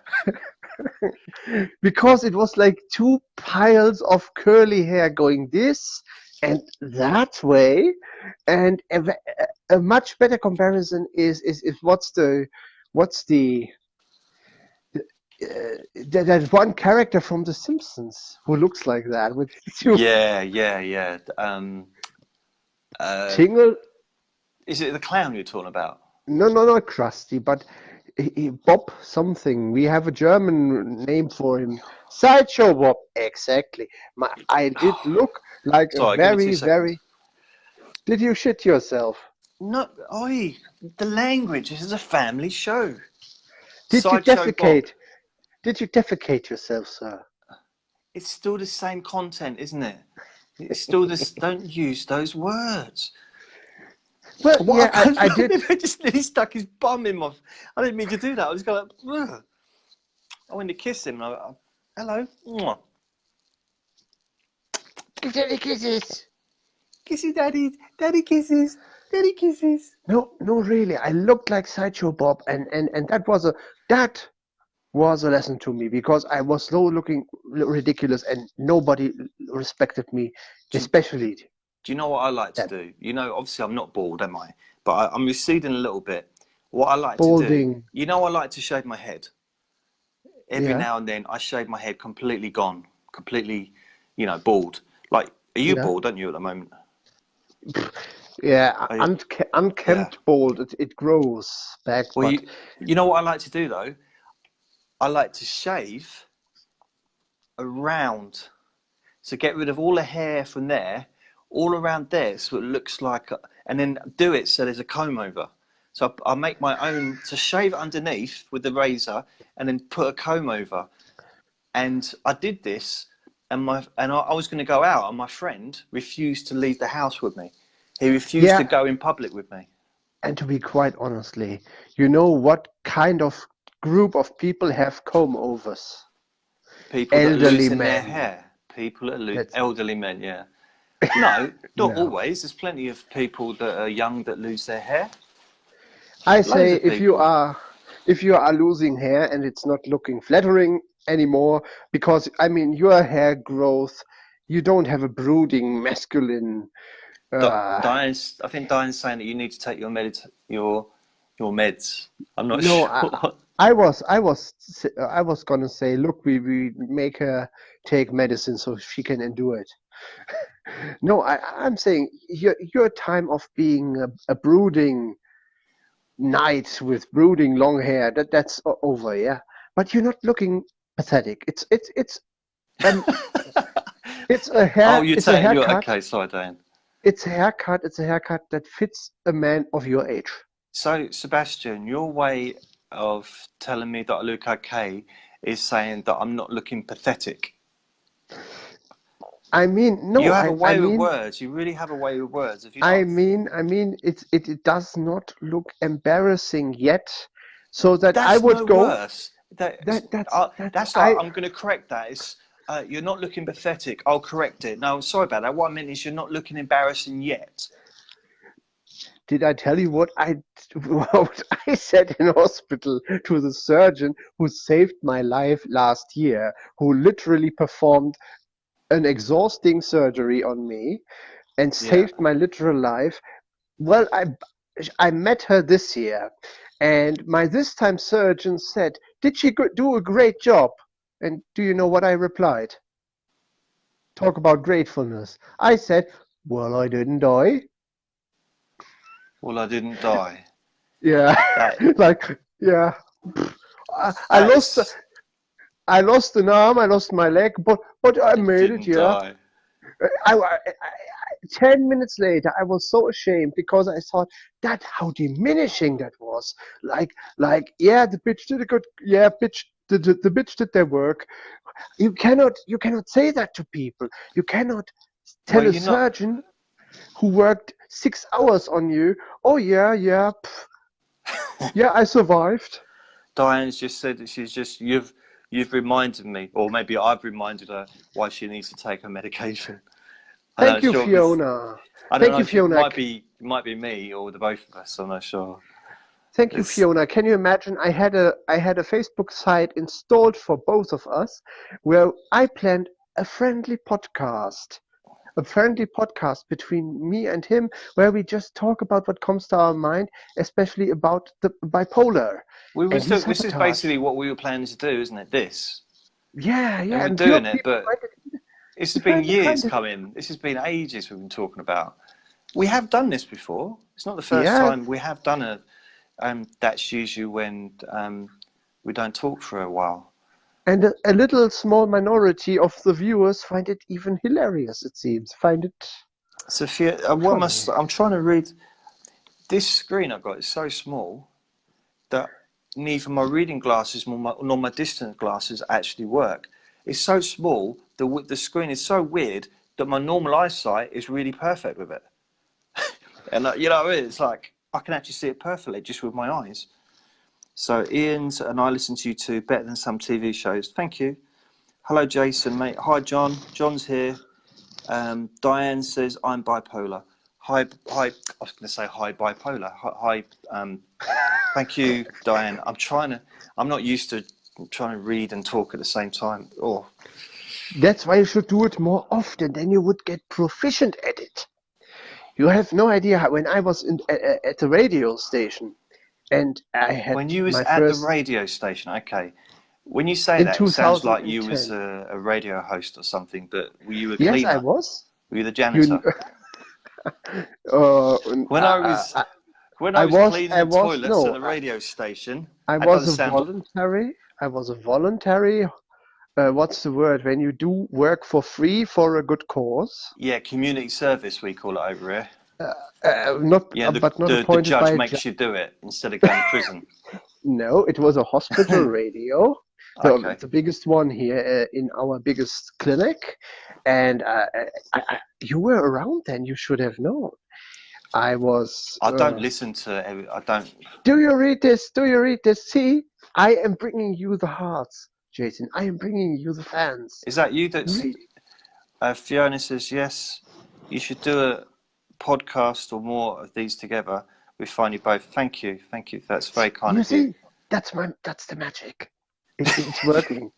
because it was like two piles of curly hair going this and that way, and a much better comparison is what's the that one character from The Simpsons who looks like that with two Yeah. Uh, tingle. is it the clown you're talking about? No, not Krusty, but Bob something. We have a German name for him. Sideshow Bob. Exactly. I did look like a Sorry, give me two very, seconds. very. Did you shit yourself? No, oi, the language. This is a family show. Did you Sideshow Bob. defecate? Did you defecate yourself, sir? It's still the same content, isn't it? It's still this. Don't use those words. Well, What I yeah, can't I did. remember, just nearly stuck his bum in my. I didn't mean to do that. I was going. Ugh. I went to kiss him. Hello, mwah. Give Daddy kisses. Kissy daddy, daddy kisses, daddy kisses. No, no, really. I looked like Sideshow Bob, and that was a lesson to me because I was so looking ridiculous and nobody respected me, Do, especially do you know what I like to that do? You know, obviously I'm not bald, am I? But I'm receding a little bit. What I like to do, balding. you know, I like to shave my head. Every Yeah, now and then, I shave my head completely gone, completely, bald. Like, are you yeah, bald? Aren't you at the moment? yeah. Are you, yeah. Unkempt bald. It grows back, Well, but you know what I like to do though? I like to shave around. So get rid of all the hair from there, all around there, so it looks like, and then do it so there's a comb over. So I make my own to shave underneath with the razor, and then put a comb over. And I did this, I was going to go out, and my friend refused to leave the house with me. He refused to yeah. go in public with me. And to be quite honestly, you know what kind of group of people have comb overs? People that are Elderly losing their men. hair, people that are That's elderly men, yeah. No, not no. always. There's plenty of people that are young that lose their hair. I Loads say of people. if you are losing hair and it's not looking flattering anymore, because I mean your hair growth, you don't have a brooding masculine. Diane's, I think Diane's saying that you need to take your meds. I'm not No, sure. I was gonna say, look, we make her take medicine so she can endure it. No, I'm saying your time of being a brooding knight with brooding long hair, that's over, yeah. But you're not looking pathetic. Um Oh, you're it's a taking your haircut. okay, sorry, Diane. It's a haircut that fits a man of your age. So, Sebastian, your way of telling me that I look okay is saying that I'm not looking pathetic. I mean, You no, have a way with words. You really have a way with words, have you not? I mean, it does not look embarrassing yet, so that I That's would no go. worse. That That's that's like I'm going to correct that. It's you're not looking pathetic. I'll correct it. No, sorry about that. What I meant is you're not looking embarrassing yet. Did I tell you what I said in hospital to the surgeon who saved my life last year, who literally performed an exhausting surgery on me and Yeah. saved my literal life? Well, I met her this year, and my this time surgeon said, "Did she do a great job?" And do you know what I replied? Talk about gratefulness. I said, "Well, I didn't die." Well, I didn't die. Yeah, That like yeah. I lost that's I lost an arm, I lost my leg, but I You made it. didn't Yeah. die. 10 minutes later, I was so ashamed because I thought that how diminishing that was. Yeah, the bitch did a good. Yeah, bitch. The bitch did their work. You cannot say that to people. You cannot Well, tell a you're not. surgeon who worked 6 hours on you. Oh yeah, yeah, yeah. I survived. Diane's just said that you've reminded me, or maybe I've reminded her why she needs to take her medication. I'm Thank not you, sure if it's. Fiona. I don't Thank know you, if it Fiona. might be me or the both of us. I'm not sure. Thank you, It's Fiona. Can you imagine? I had a Facebook site installed for both of us, where I planned a friendly podcast, a friendly podcast between me and him, where we just talk about what comes to our mind, especially about the bipolar. we were And he still. This is sabotaged. basically what we were planning to do, isn't it? This, Yeah, and yeah. we're And your doing it, people but find it. this has You been find years it. coming. This has been ages we've been talking about. We have done this before. It's not the first Yeah. time we have done it. That's usually when we don't talk for a while. And a little small minority of the viewers find it even hilarious. It seems find it Sophia, funny. I'm trying to read. This screen I've got is so small that neither my reading glasses nor my distance glasses actually work. It's so small, the screen is so weird that my normal eyesight is really perfect with it. And you know what I mean? It's like I can actually see it perfectly just with my eyes. So Ian's and I listen to you too, better than some TV shows. Thank you. Hello, Jason, mate. Hi, John. John's here. Diane says I'm bipolar. Hi. I was going to say hi, bipolar. Hi. Thank you, Diane. I'm not used to trying to read and talk at the same time. Oh, That's why you should do it more often. Then you would get proficient at it. You have no idea how, when I was at the radio station and I had when you was my at the first radio station, okay. When you say in that, it sounds like you was 2010. a radio host or something. But were you a Yes, I cleaner? was. Were you the You, janitor? uh, When I was I, when I I was was. cleaning I the was. toilets at No, the radio station, I that was doesn't a sound. voluntary. I was a voluntary. What's the word when you do work for free for a good cause? Yeah, community service we call it over here. Not, Yeah, the but not the, the appointed by judge a makes judge. you do it instead of going to prison. No, it was a hospital radio, Okay. the biggest one here in our biggest clinic. And you were around then. You should have known. I was. I don't listen to I don't. Do you read this? Do you read this? See, I am bringing you the hearts, Jason. I am bringing you the fans. Is that you? That's Read. Fiona says yes. You should do a podcast or more of these together. We find you both. Thank you, thank you. That's very kind You of you. see, that's the magic. It's working.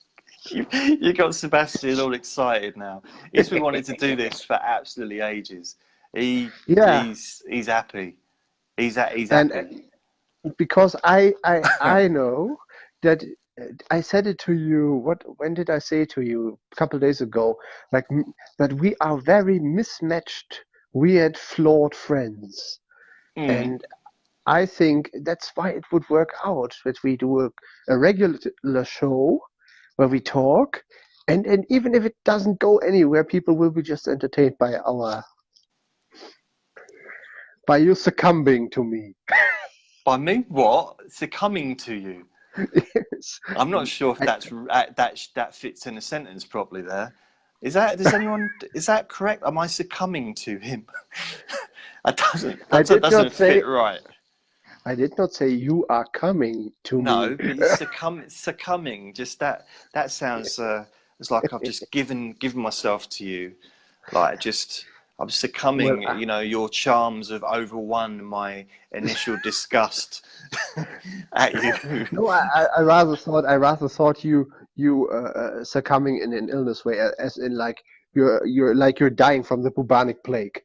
You got Sebastian all excited now. He's been wanting to do this for absolutely ages. Yeah, He's happy. He's and happy. because I know that I said it to you. When did I say it to you? A couple of days ago. Like that we are very mismatched, weird, flawed friends, Mm. and I think that's why it would work out that we do a regular show where we talk, and even if it doesn't go anywhere, people will be just entertained by you succumbing to me. By me? What? Succumbing to you? Yes. I'm not sure if I, that fits in a sentence properly. There, is that? Does anyone? Is that correct? Am I succumbing to him? I That did not doesn't say fit right. I did not say you are coming to me. No, but you succumbing. Just that sounds. It's like I've just given myself to you. Like just I'm Well, succumbing. You know, your charms have overwon my initial disgust at you. no, I rather thought you succumbing in an illness way, as in like you're dying from the bubonic plague.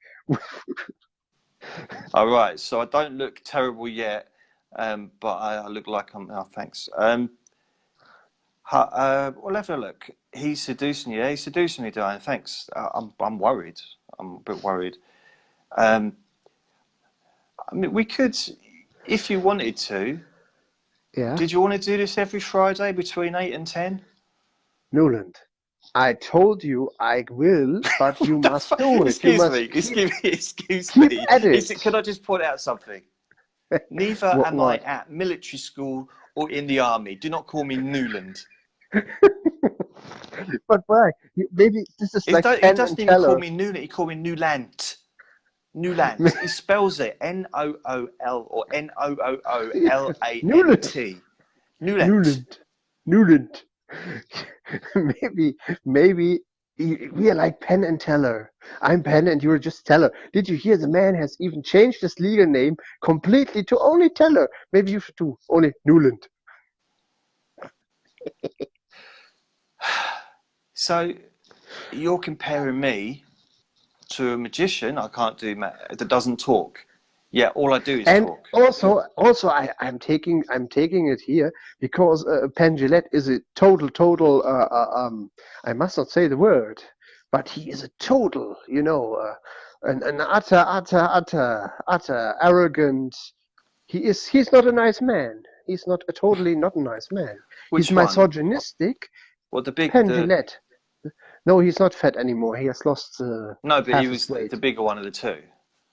All right, so I don't look terrible yet, but I look like I'm. Oh, thanks. We'll have a look. He's seducing you. He's seducing me, Diane. Thanks. I'm worried. I'm a bit worried. Um, I mean, we could, if you wanted to. Yeah. Did you want to do this every Friday between 8 and 10? Newland, I told you I will, but you What the must fuck? do it. You Excuse me. must Excuse keep me. at it. Can I just point out something? Neither am I What? at military school or in the army. Do not call me Newland. But why? Maybe this is like He Penn and doesn't even call Teller. me Newland. He called me Newland. Newland. He spells it Nool or Newland, Noolant. Newland. Newland, Newland. Maybe we are like Penn and Teller. I'm Penn and you're just Teller. Did you hear the man has even changed his legal name completely to only Teller? Maybe you should do only Newland. So you're comparing me to a magician. I can't do that doesn't talk. Yeah, all I do is And talk. also, I'm taking it here because Penn Jillette is a total. I must not say the word, but he is a total, an utter arrogant. He's not a nice man. He's not a nice man. He's Which one? misogynistic. Well, Penn Jillette. No, he's not fat anymore. He has lost No, but he half his was the weight. bigger one of the two.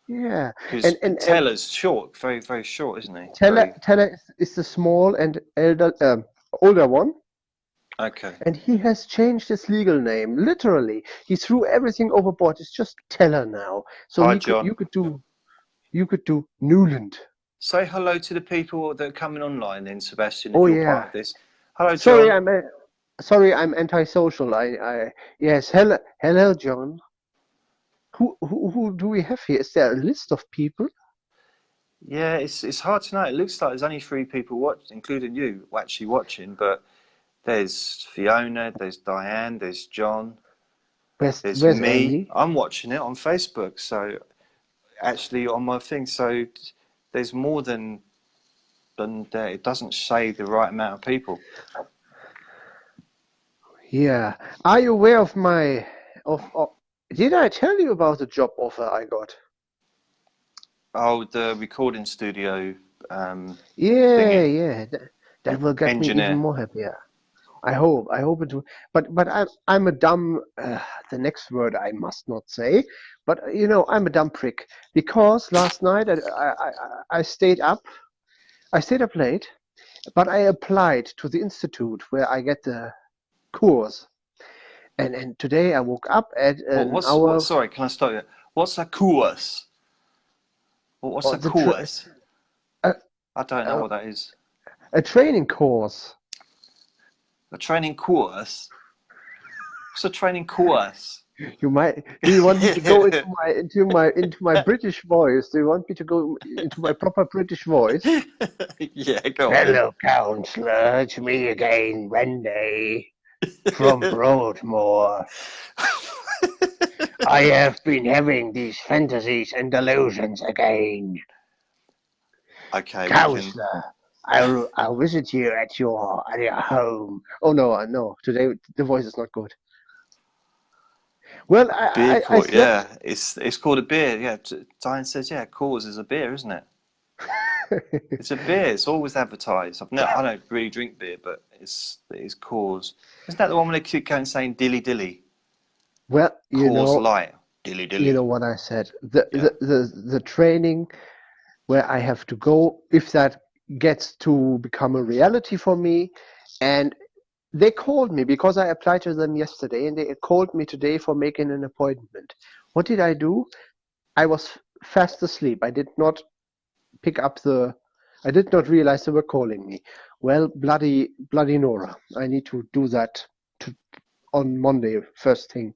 Yeah, Because and Teller's short, very, very short, isn't he? Teller is the small and older one, Okay. and he has changed his legal name. Literally, he threw everything overboard. It's just Teller now. So Hi, John. you could do Newland. Say hello to the people that are coming online then, Sebastian, if Oh you're part yeah. of this. Hello, Sorry, John. I'm antisocial. Yes. Hello, John. Who do we have here? Is there a list of people? Yeah, it's hard to know. It looks like there's only 3 people including you, actually watching. But there's Fiona, there's Diane, there's John, there's Where's me. Andy? I'm watching it on Facebook, so actually on my thing. So there's more than there. It doesn't say the right amount of people. Yeah. Are you aware of my of did I tell you about the job offer I got? Oh, the recording studio Yeah, thingy, yeah. That will get me even engineer. more happier. I hope it will. But I'm a dumb. The next word I must not say. But I'm a dumb prick because last night I stayed up. I stayed up late, but I applied to the institute where I get the course. And today I woke up at an What? hour. Sorry, can I stop you? What's a course? What's Or a course? uh, I don't know uh, what that is. a training course. A training course? What's a training course? You might. Do you want me to go into my British voice? Do you want me to go into my proper British voice? Yeah, go on then. Hello, counsellor. It's me again, Wendy, from Broadmoor. I have been having these fantasies and delusions again. Okay, we can. Counsellor, I'll visit you at your home. Oh no. Today the voice is not good. Well, Beer I court, slept. yeah. It's called a beer, yeah. Diane says, yeah, course is a beer, isn't it? It's a beer. It's always advertised. I don't really drink beer, but it's cause. Isn't that the one when they keep going saying dilly dilly? Well, Cause light. Dilly you know dilly. what I said. The Yeah. the training where I have to go, if that gets to become a reality for me, and they called me because I applied to them yesterday, and they called me today for making an appointment. What did I do? I was fast asleep. I did not pick up I did not realize they were calling me. Well, bloody Nora. I need to do that on Monday, first thing.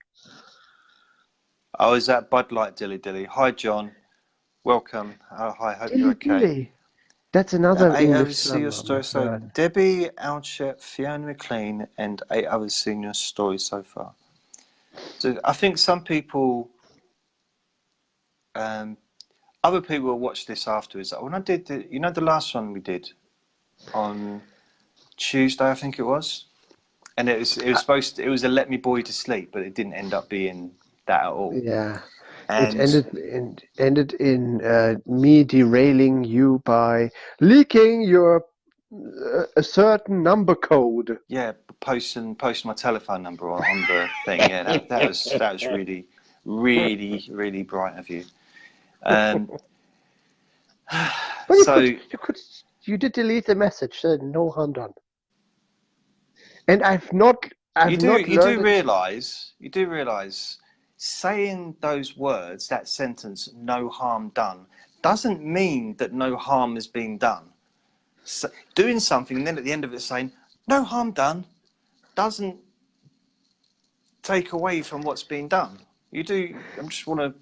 Oh, is that Bud Light dilly dilly? Hi, John. Welcome. Hi, hope you're Dilly okay. dilly. That's another 8 English others see your summer, story. my So friend. Debbie, Alchet, Fiona McLean, and 8 others seen your story so far. So I think some people, other people will watch this afterwards. When I did the last one we did on Tuesday, I think it was, and it was it was a Let Me Bore You to Sleep, but it didn't end up being that at all. Yeah. It And ended in me derailing you by leaking your a certain number code. Yeah, post my telephone number on the thing. Yeah, that was really, really, really bright of you. But So you did delete the message. Said no harm done. And I've you not do learned it. realise saying those words, that sentence, no harm done, doesn't mean that no harm has been done. So, doing something and then at the end of it saying no harm done doesn't take away from what's been done. You do. I just want to.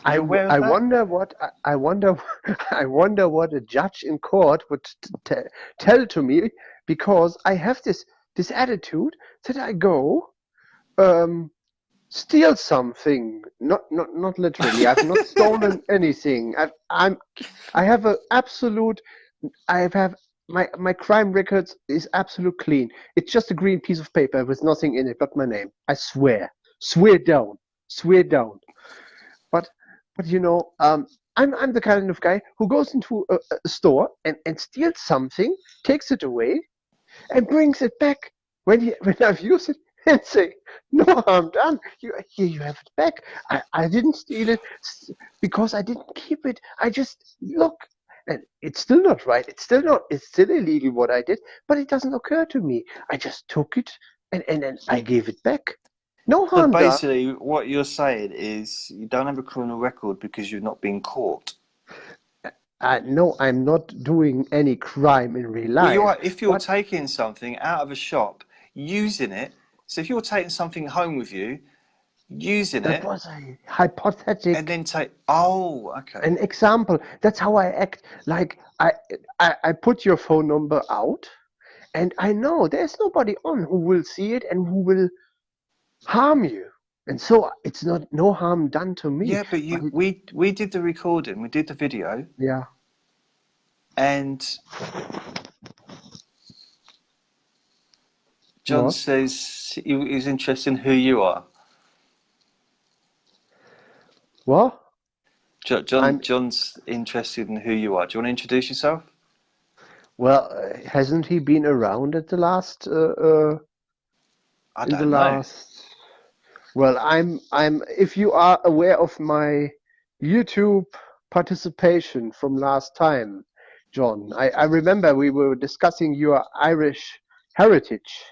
Are you aware of I that? wonder what I wonder I wonder what a judge in court would tell to me, because I have this attitude that I go steal something. Not literally. I've not stolen anything. I have a absolute. I have my crime records is absolute clean. It's just a green piece of paper with nothing in it but my name. I swear. Swear down. Swear down. But you know, I'm the kind of guy who goes into a store and steals something, takes it away, and brings it back when I've used it, and say, "No harm done. Here you have it back. I didn't steal it because I didn't keep it. I just look." And it's still not right. It's still not. It's still illegal what I did. But it doesn't occur to me. I just took it and then I gave it back. No So harm done. basically, what you're saying is you don't have a criminal record because you've not been caught. No, I'm not doing any crime in real Well, you life. are if you're But taking something out of a shop, using it. So if you're taking something home with you, using that it, was a and hypothetic, then take. Oh, okay. an example. That's how I act. Like I put your phone number out, and I know there's nobody on who will see it and who will harm you. And so it's not no harm done to me. Yeah, but But we did the recording, we did the video, yeah, and John what? says he's interested in who you are. What? I'm John's interested in who you are. Do you want to introduce yourself? well. Hasn't he been around at the last? I In the don't know. last. Well, I'm if you are aware of my YouTube participation from last time, John, I remember we were discussing your Irish heritage.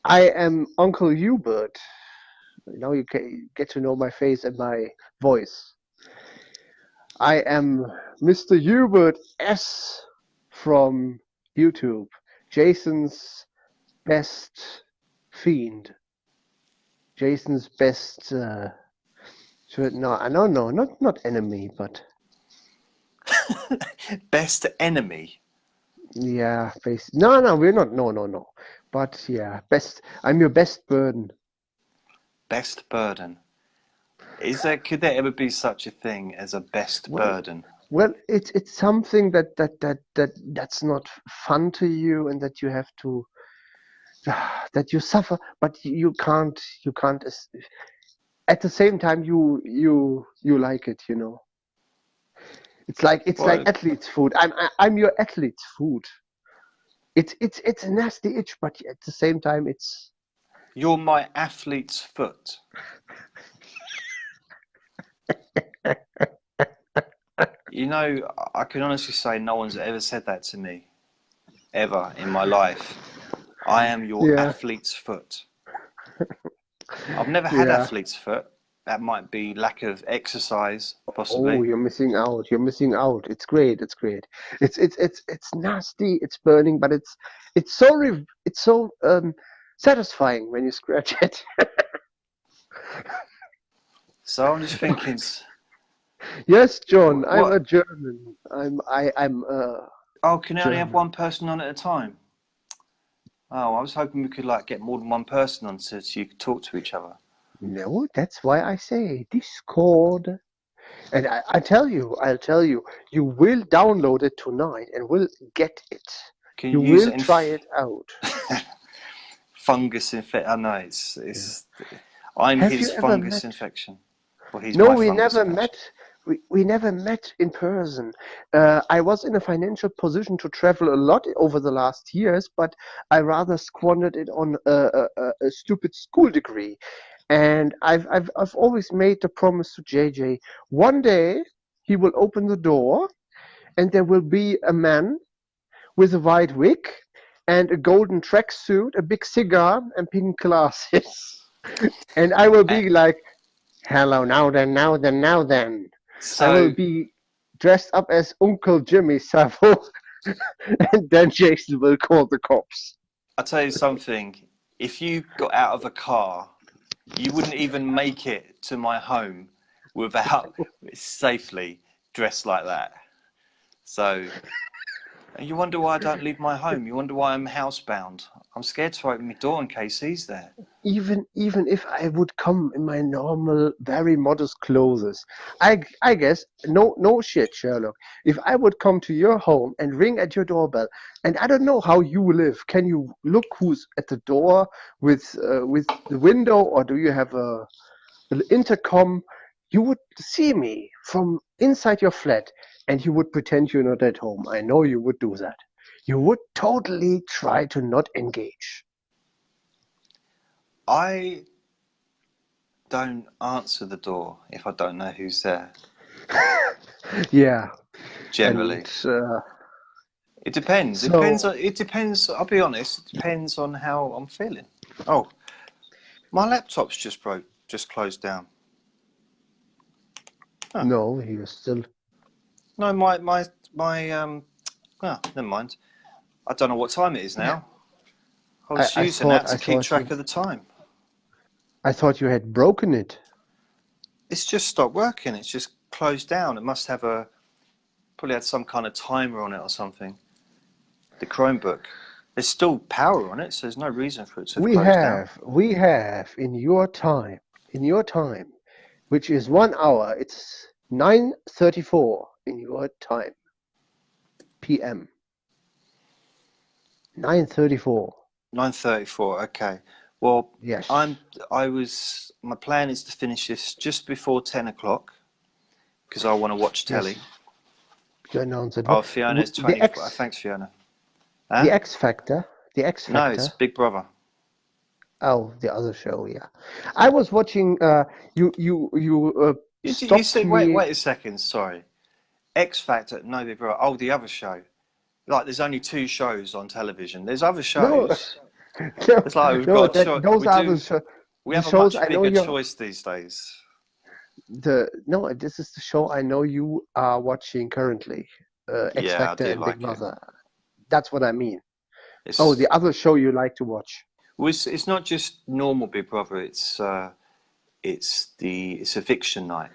I am Uncle Hubert. Now you get to know my face and my voice. I am Mr. Hubert S from YouTube, Jason's best fiend, Jason's best no, no, not enemy, but Best enemy. yeah, no, we're not, no, but yeah, best. I'm your best burden. Best burden. Could there ever be such a thing as a best Well, burden? it's something that's not fun to you, and that you have to that you suffer, but you can't. At the same time, you like it, you know. It's like Well, athlete's food. I'm your athlete's food. It's a nasty itch, but at the same time, it's. you're my athlete's foot. You know, I can honestly say no one's ever said that to me, ever in my life. I am your Yeah, athlete's foot. I've never had yeah. athlete's foot. That might be lack of exercise, Oh, possibly. you're missing out. You're missing out. It's great. It's great. It's nasty. It's burning, but it's so satisfying when you scratch it. So I'm just thinking, Yes, John. I'm a what? German. I'm Oh, can I only have German. one person on at a time? Oh, I was hoping we could like get more than one person on so you could talk to each other. No, that's why I say Discord. And I'll tell you, you will download it tonight and will get it. Can You you use will it in try it out. fungus infection? I know Yeah. I'm Have you his ever fungus met? infection. Well, he's No, my we fungus never infection. met. we never met in person. I was in a financial position to travel a lot over the last years, but I rather squandered it on a stupid school degree. And I've always made the promise to JJ. One day he will open the door, and there will be a man with a white wig and a golden tracksuit, a big cigar, and pink glasses. And I will Uh, be like, hello, now then, now then, now then. I will So be dressed up as Uncle Jimmy Savile, and then Jason will call the cops. I'll tell you something. If you got out of a car, you wouldn't even make it to my home without safely dressed like that. So you wonder why I don't leave my home. You wonder why I'm housebound. I'm scared to open my door in case he's there. Even if I would come in my normal, very modest clothes, I guess no shit, Sherlock. If I would come to your home and ring at your doorbell, and I don't know how you live, can you look who's at the door with the window, or do you have an intercom? You would see me from inside your flat, and you would pretend you're not at home. I know you would do that. You would totally try to not engage. I don't answer the door if I don't know who's there, Yeah, and generally. It depends. It depends. so It depends. I'll be honest. It depends on how I'm feeling. Oh, my laptop's just broke. Just closed down. Huh. no, he was still. No, my. Oh, never mind. I don't know what time it is now. I was I using thought that to keep track of the time. I thought you had broken it. It's just stopped working. It's just closed down. It must have probably had some kind of timer on it or something. The Chromebook. There's still power on it, so there's no reason for it to have closed down. We have in your time, which is 1 hour. It's 9:34 in your time, p.m. 9:34. 9:34. Okay. Well, Yes. my plan is to finish this just before 10 o'clock because I want to watch telly. Yes. You announced it. Oh, Fiona's The 24. Thanks, Fiona. Huh? The X Factor. The X No, it's Factor. Big Brother. Oh, the other show. Yeah, I was watching. You You stopped see, wait, me. wait a second. Sorry. X Factor, no, Big Brother. Oh, the other show. Like, there's only 2 shows on television. There's other No, shows. no, It's like we've no. got a That choice. those are We the have a shows much I know bigger you're. choice these days. No, this is the show I know you are watching currently. X Yeah, I Factor do and Big like it. Brother. That's what I mean. Oh, It's the other show you like to watch. it's not just normal Big Brother. It's eviction night.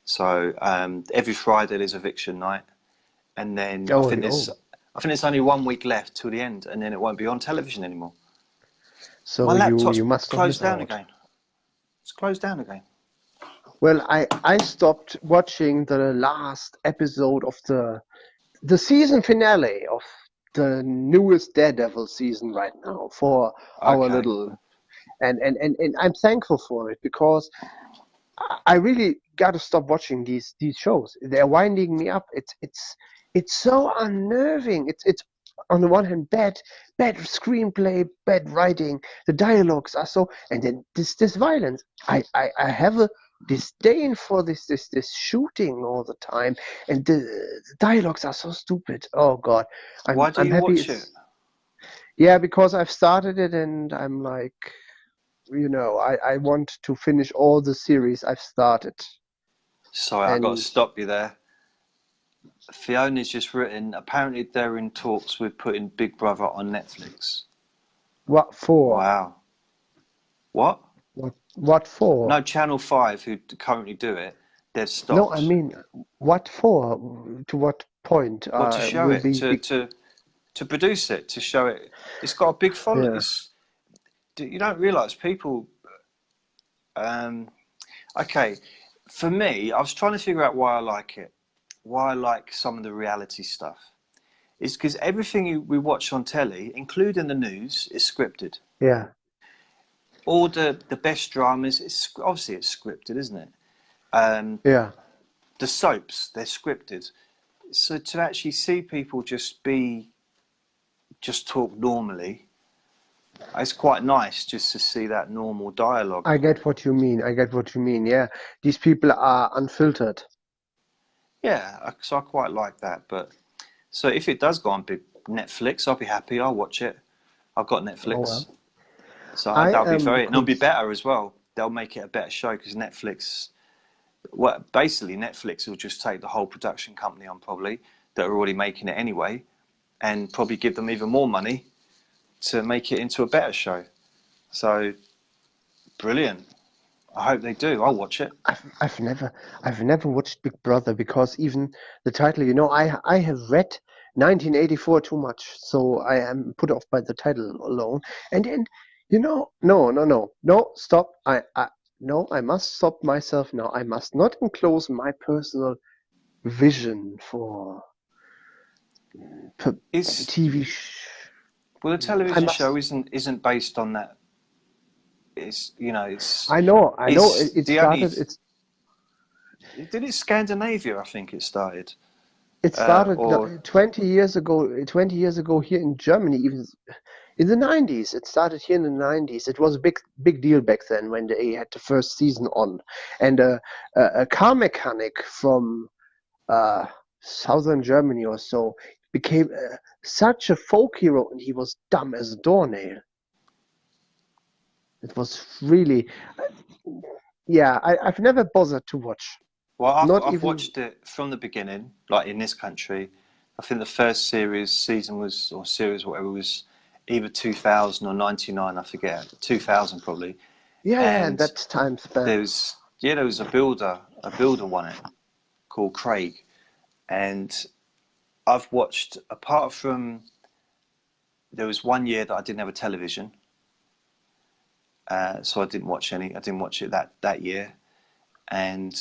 So every Friday there's eviction night, and then Oh, oh. I think there's only 1 week left till the end, and then it won't be on television anymore. My So laptop's you must not closed miss down out. again. It's closed down again. Well, I stopped watching the last episode of the season finale of the newest Daredevil season right now for our Okay. little and I'm thankful for it because I really got to stop watching these shows. They're winding me up. It's so unnerving. It's on the one hand bad screenplay, bad writing. The dialogues are so, and then this violence. I have a disdain for this shooting all the time, and the dialogues are so stupid. Oh God, Why do I'm you happy watch it? it's yeah, because I've started it and I'm like, I want to finish all the series I've started. Sorry, I got to And stop you there. Fiona's just written. Apparently, they're in talks with putting Big Brother on Netflix. what for? Wow. What? What for? No, Channel 5, who currently do it, they've No, I stopped. mean, what for? To what point? Well, to show Will it, be, to produce it, to show it. It's got a big following. yeah, You don't realise people. Um, okay, for me, I was trying to figure out why I like it, why I like some of the reality stuff. It's because everything we watch on telly, including the news, is scripted. yeah, All the best dramas, obviously it's scripted, isn't it? Um, yeah, the soaps, they're scripted. So to actually see people just talk normally, it's quite nice just to see that normal dialogue. I get what you mean. I get what you mean. Yeah, these people are unfiltered. Yeah, so I quite like that. But so if it does go on big Netflix, I'll be happy. I'll watch it. I've got Oh Netflix, well. so I that'll be am very. And it'll be cons better as well. They'll make it a better show because Netflix. Well, basically, Netflix will just take the whole production company on probably that are already making it anyway, and probably give them even more money to make it into a better show. So brilliant. I hope they do. I'll watch it. I've never watched Big Brother because even the title, I have read 1984 too much, so I am put off by the title alone. And no, stop. No, I must stop myself now. I must not enclose my personal vision for p Is TV. Well, the I television show must. isn't based on that. I know. It's It the only. started. Did it Scandinavia? I think it started. It started Or 20 years ago. 20 years ago here in Germany, even in the 90s. It started here in the 90s. It was a big deal back then when they had the first season on, and a car mechanic from uh, southern Germany or so became such a folk hero, and he was dumb as a doornail. It was really, yeah. I've never bothered to watch. well, Not I've even. watched it from the beginning. Like in this country, I think the first season was, or series whatever, was either 2000 or 99. I forget. 2000 probably. Yeah, yeah. And That time span. there was a builder. A builder won it called Craig. And I've watched, apart from, there was 1 year that I didn't have a television, so I didn't watch any. I didn't watch it that year, and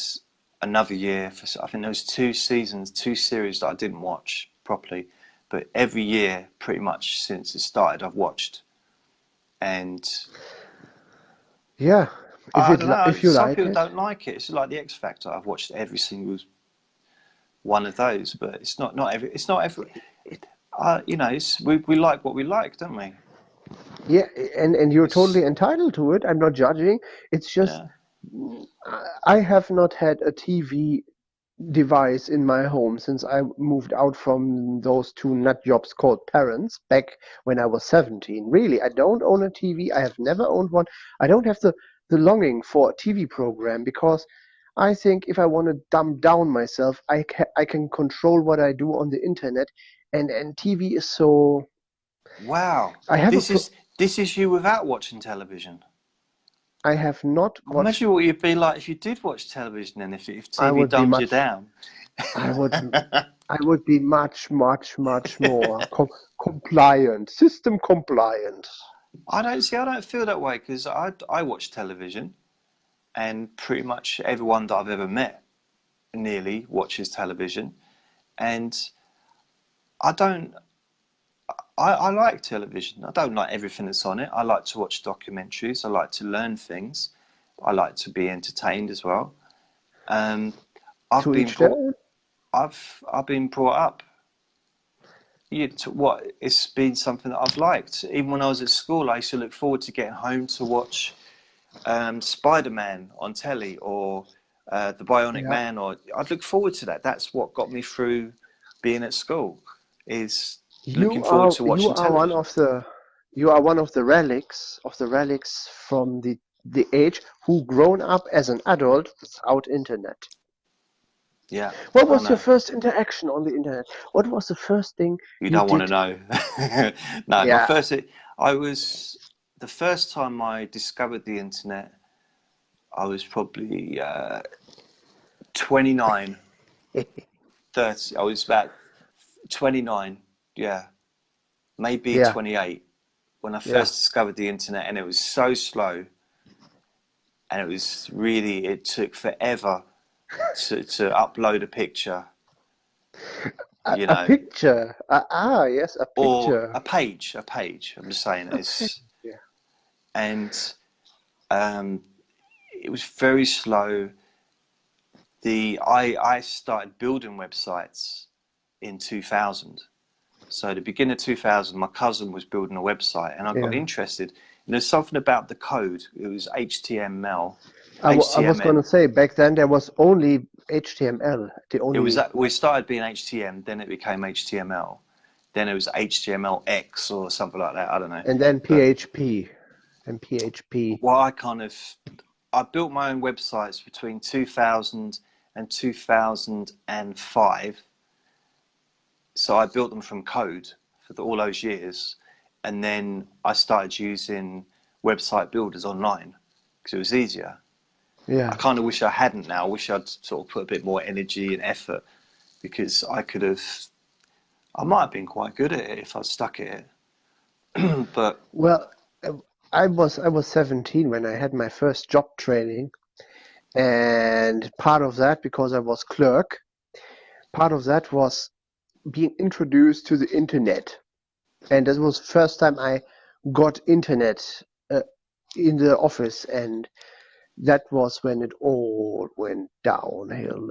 another year for, I think there was 2 seasons, 2 series that I didn't watch properly, but every year pretty much since it started I've watched. And Yeah, I don't know, if you some like people it. don't like it. It's like the X Factor. I've watched every single one of those, but it's not every. We like what we like, don't we? Yeah, and you're totally It's entitled to it. I'm not judging. It's just Yeah. I have not had a TV device in my home since I moved out from those two nut jobs called parents back when I was 17. Really, I don't own a TV. I have never owned one. I don't have the longing for a TV program because I think if I want to dumb down myself, I can control what I do on the internet, and TV is so. Wow. I have a This pro is this is you without watching television. I have not watched. Imagine what you'd be like if you did watch television and if I TV would be dumbed you much. down. I would. I would be much more compliant, system compliant. I don't feel that way because I watch television and pretty much everyone that I've ever met nearly watches television, and I don't. I like television. I don't like everything that's on it. I like to watch documentaries. I like to learn things. I like to be entertained as well. Um, I've To been each their brought own. I've been brought up. It's been something that I've liked. Even when I was at school, I used to look forward to getting home to watch Spider-Man on telly or the Bionic Yeah. Man, or I'd look forward to that. That's what got me through being at school, is looking You forward are to you watching are one television. of the you are one of the relics from the age who grown up as an adult without internet. Yeah, What I was your know. first interaction on the internet? What was the first thing You you don't want to did? know. No, Yeah. I was, the first time I discovered the internet, I was probably 29, 30. I was about 29, yeah, maybe Yeah. 28 when I Yeah. first discovered the internet, and it was so slow, and it took forever to upload a picture, you A know, picture. Yes, a or picture. a page. I'm just saying, A picture. and um, it was very slow. I started building websites in 2000. So the beginning of 2000, my cousin was building a website, and I got Yeah. interested. And there's something about the code. It was HTML, I was going to HTML. say back then there was only HTML. The It was only that we started being HTML, then it became HTML, then it was HTMLX or something like that. I don't know. and then But PHP and PHP. well, I built my own websites between 2000 and 2005. So I built them from code for all those years, and then I started using website builders online because it was easier. I Yeah. kind of wish I hadn't now. I wish I'd sort of put a bit more energy and effort, because I might have been quite good at it if I'd stuck at it. But Well, I was 17 when I had my first job training, and part of that, because I was clerk, part of that was being introduced to the internet, and that was the first time I got internet uh, in the office, and that was when it all went downhill.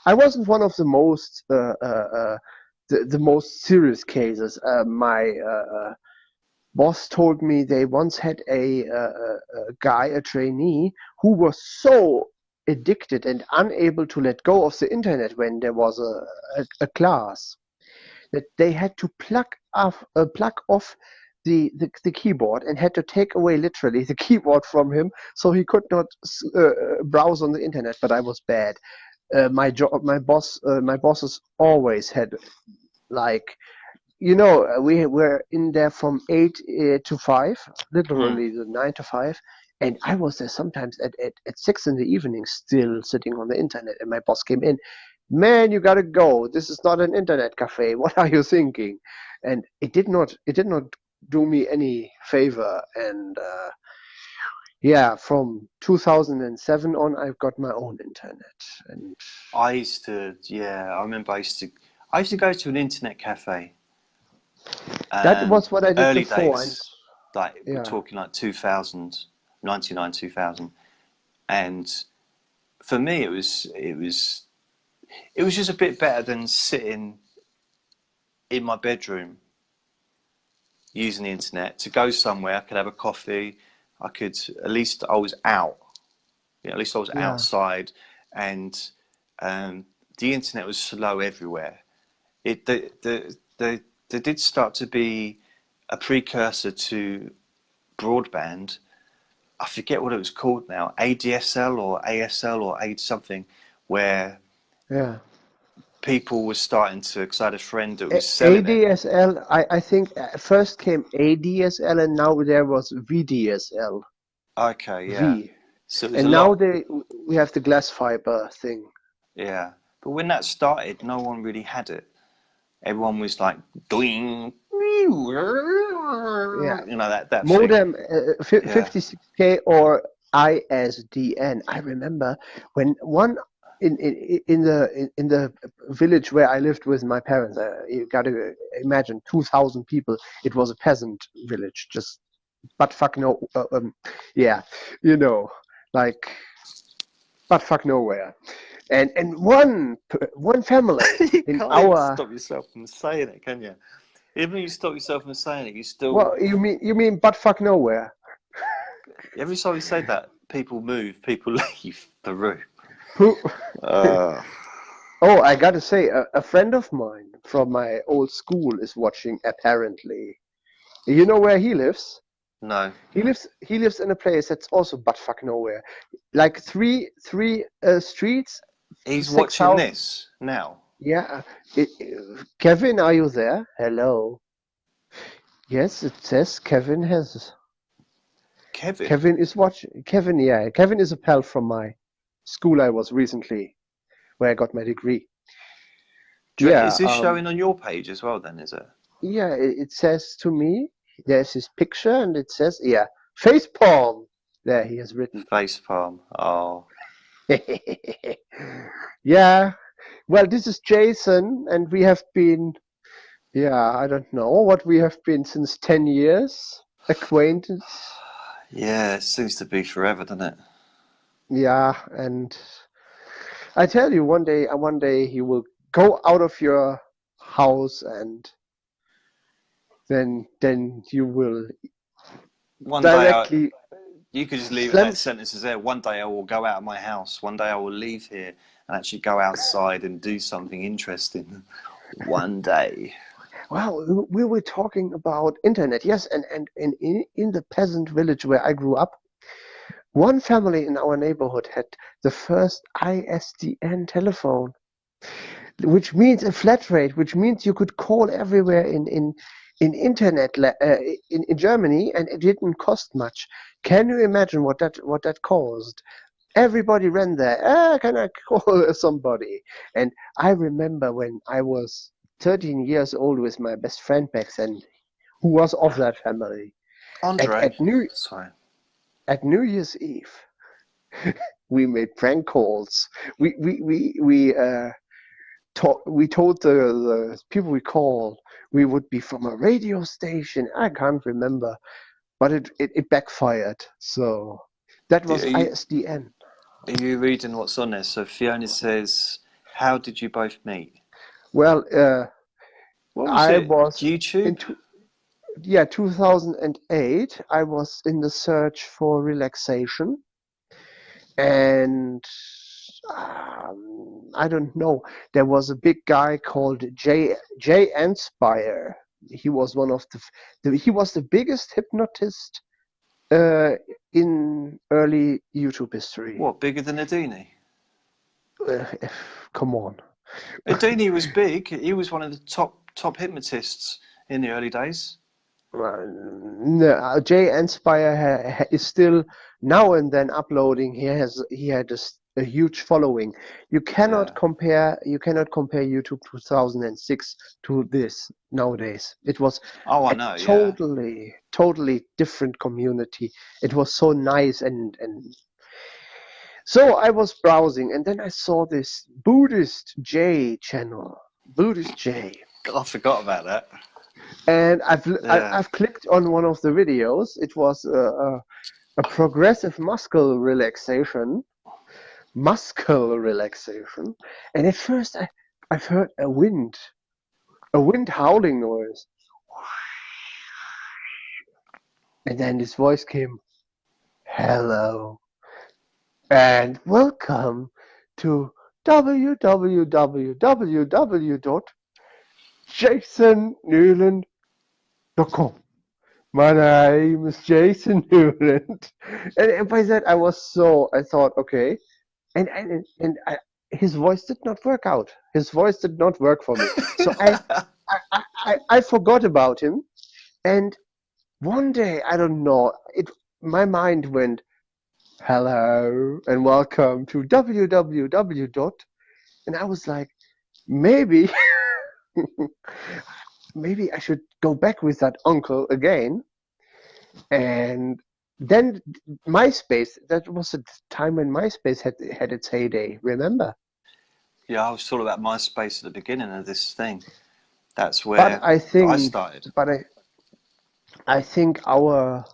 I wasn't one of the most the most serious cases. My boss told me they once had a guy, a trainee, who was so addicted and unable to let go of the internet when there was a class, that they had to plug off the keyboard, and had to take away literally the keyboard from him so he could not browse on the internet. But I was bad. My bosses always had, like, we were in there from 8 to 5, mm, literally the 9 to 5. And I was there sometimes at 6 in the evening, still sitting on the internet. And my boss came in, man, you gotta go. This is not an internet cafe. What are you thinking? And it did not do me any favor. And yeah, from 2007 on, I've got my own internet. And I remember I used to go to an internet cafe. that was what I did Early before. And days, like we're yeah, talking like 2000, 99, 2000. And for me, it was just a bit better than sitting in my bedroom using the internet. To go somewhere, I could have a coffee. At least I was out. At least I was yeah. outside, and the internet was slow everywhere. There did start to be a precursor to broadband. I forget what it was called now, ADSL or ASL or A something, where Yeah. people were starting to, because I had a friend that was selling it. ADSL, I think first came ADSL, and now there was VDSL. Okay, yeah. V. So it was a And now lot, we have the glass fiber thing. yeah. But when that started, no one really had it. Everyone was like doing, Yeah. that thing. Modem Yeah. 56K or ISDN. I remember when one in the village where I lived with my parents. You got to imagine 2,000 people. It was a peasant village, just but fuck no. Yeah, you know, like but fuck nowhere. And one family You in can't even our stop yourself from saying it, can you? Even if you stop yourself from saying it, you still. well, you mean but fuck nowhere. Every time you say that, people move, people leave the room. Who? Uh, Oh, I gotta say, a friend of mine from my old school is watching, apparently. You know where he lives? no. He lives in a place that's also butt fuck nowhere. Like three streets, He's watching 6,000. this now. Yeah. Kevin, are you there? Hello. Yes, it says Kevin has. Kevin. Kevin is watching. Kevin, yeah. Kevin is a pal from my school I was recently, where I got my degree. Is Yeah. this showing on your page as well then, is it? Yeah, it says to me, there's his picture, and it says, yeah, face palm. There, he has written. Facepalm. Oh. Yeah, well, this is Jason, and we have been, yeah, I don't know what we have been since 10 years acquainted. Yeah, it seems to be forever, doesn't it? Yeah, and I tell you, one day he will go out of your house, and then you will One day, directly you could just leave it slam. that sentence as there. One day I will go out of my house. One day I will leave here and actually go outside and do something interesting. One day. Well, we were talking about internet, yes, and in the peasant village where I grew up, one family in our neighborhood had the first ISDN telephone, which means a flat rate, which means you could call everywhere in internet in Germany, and it didn't cost much. Can you imagine what that caused? Everybody ran there. Can I call somebody? And I remember when I was 13 years old with my best friend back then, who was of that family. At Andre. at New Sorry. at New Year's Eve, we made prank calls. We told the people we called we would be from a radio station. I can't remember, but it backfired. So that was ISDN. Are you reading what's on there? So Fiona says, how did you both meet? Well, What was I it? was YouTube? 2008. I was in the search for relaxation, and I don't know. There was a big guy called Jay Anspire. He was one of he was the biggest hypnotist in early YouTube history. What, bigger than Adini? Uh, Come on. Adini was big. He was one of the top hypnotists in the early days. No, Jay Anspire is still now and then uploading. He had a huge following. You cannot compare YouTube 2006 to this nowadays. It was Oh, I a know, yeah. totally different community. It was so nice, and so I was browsing, and then I saw this Buddhist J channel. Buddhist J. I forgot about that. And Yeah. I've clicked on one of the videos. It was a progressive muscle relaxation, and at first I've heard a wind howling noise, and then this voice came, "Hello and welcome to www.jasonnewland.com. My name is Jason Newland." And by that I thought, okay. And his voice did not work out. His voice did not work for me. So I forgot about him. And one day, I don't know, my mind went, "Hello and welcome to www. And I was like, maybe maybe I should go back with that uncle again. And then MySpace, that was a time when MySpace had its heyday, remember? Yeah, I was all about MySpace at the beginning of this thing. That's But where I I think, started. but I think our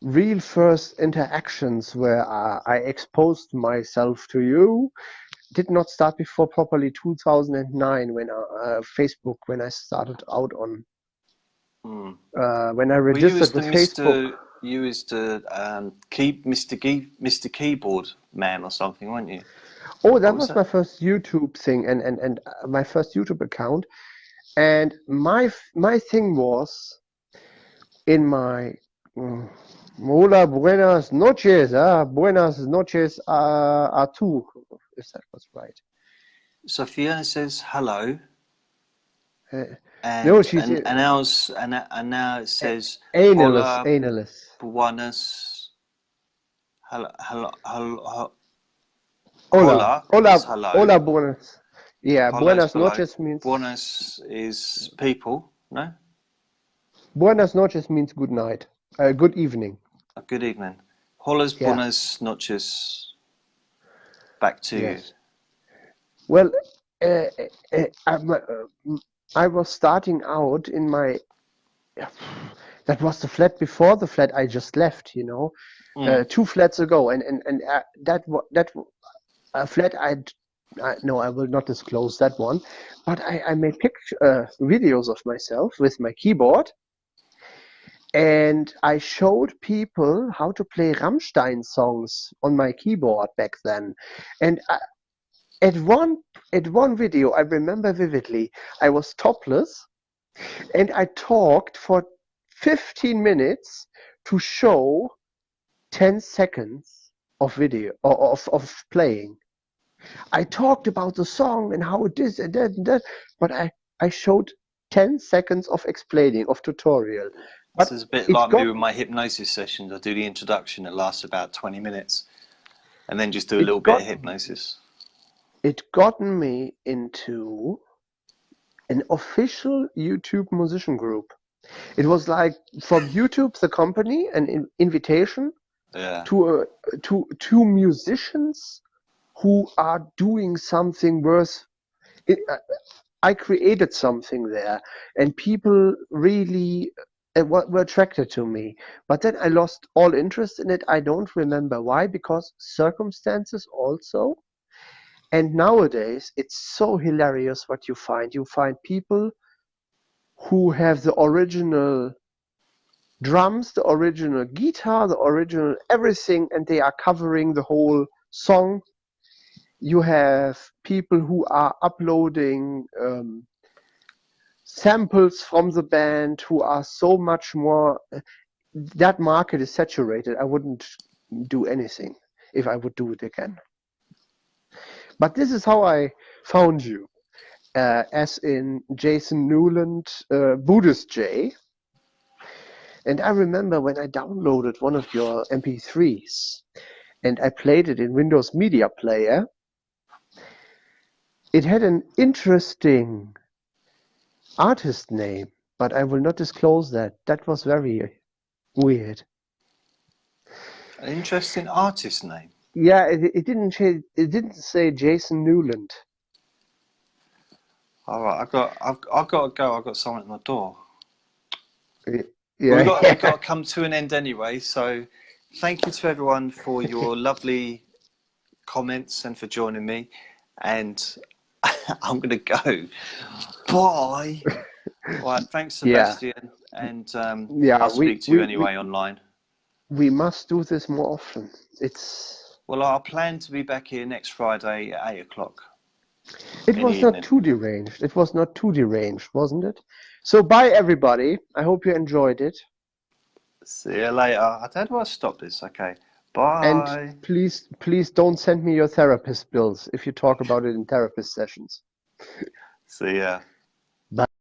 real first interactions where I exposed myself to you did not start before properly 2009 when Facebook, when I started out on, when I Well, you was registered the with Facebook. Mr. Keyboard man or something, weren't you? Oh, that What was was that? my first YouTube thing, and my first YouTube account. And my thing was in my hola, buenas noches a tú, if that was right. So Fiona says hello, No, and she's and and now it says hola, analyst. buenas, hello, Hola, hola is hello. hola, buenas. Yeah, Hola is buenas below. noches means Buenas is people, no? buenas noches means good night, good evening. Good evening. Hola's Yeah, buenas noches. Back to you. yes. Well, uh, uh, I was starting out in my. That was the flat before the flat I just left, 2 flats ago, and that a flat. No, I will not disclose that one. But I made videos of myself with my keyboard, and I showed people how to play Rammstein songs on my keyboard back then. And at one video, I remember vividly, I was topless and I talked for 15 minutes to show 10 seconds of video or of playing. I talked about the song and how it is and that, but I showed 10 seconds of explaining, of tutorial. But So it's a bit it like me got with my hypnosis sessions. I do the introduction, it lasts about 20 minutes, and then just do a it little bit of got hypnosis. it gotten me into an official YouTube musician group. It was like from YouTube, the company, an invitation Yeah. to musicians who are doing something worth. I created something there, and people really were attracted to me. But then I lost all interest in it. I don't remember why, because circumstances also. And nowadays, it's so hilarious what you find. You find people who have the original drums, the original guitar, the original everything, and they are covering the whole song. You have people who are uploading samples from the band who are so much more. That market is saturated. I wouldn't do anything if I would do it again. But this is how I found you, as in Jason Newland, Buddhist J. And I remember when I downloaded one of your MP3s and I played it in Windows Media Player, it had an interesting artist name, but I will not disclose that. That was very weird. An interesting artist name. Yeah, it didn't say Jason Newland. All right, I've got to go. I've got someone at my door. Yeah, We've yeah. got to come to an end anyway. So, thank you to everyone for your lovely comments and for joining me. And I'm gonna go. Bye. All right, thanks, Yeah, Sebastian. And yeah. I'll speak to you anyway online. We must do this more often. It's Well, I plan to be back here next Friday at 8 o'clock it in the was not evening. too deranged. It was not too deranged, wasn't it? So bye everybody. I hope you enjoyed it. See you later. I don't want to stop this. Okay. And Bye. please don't send me your therapist bills if you talk about it in therapist sessions. See ya. Bye.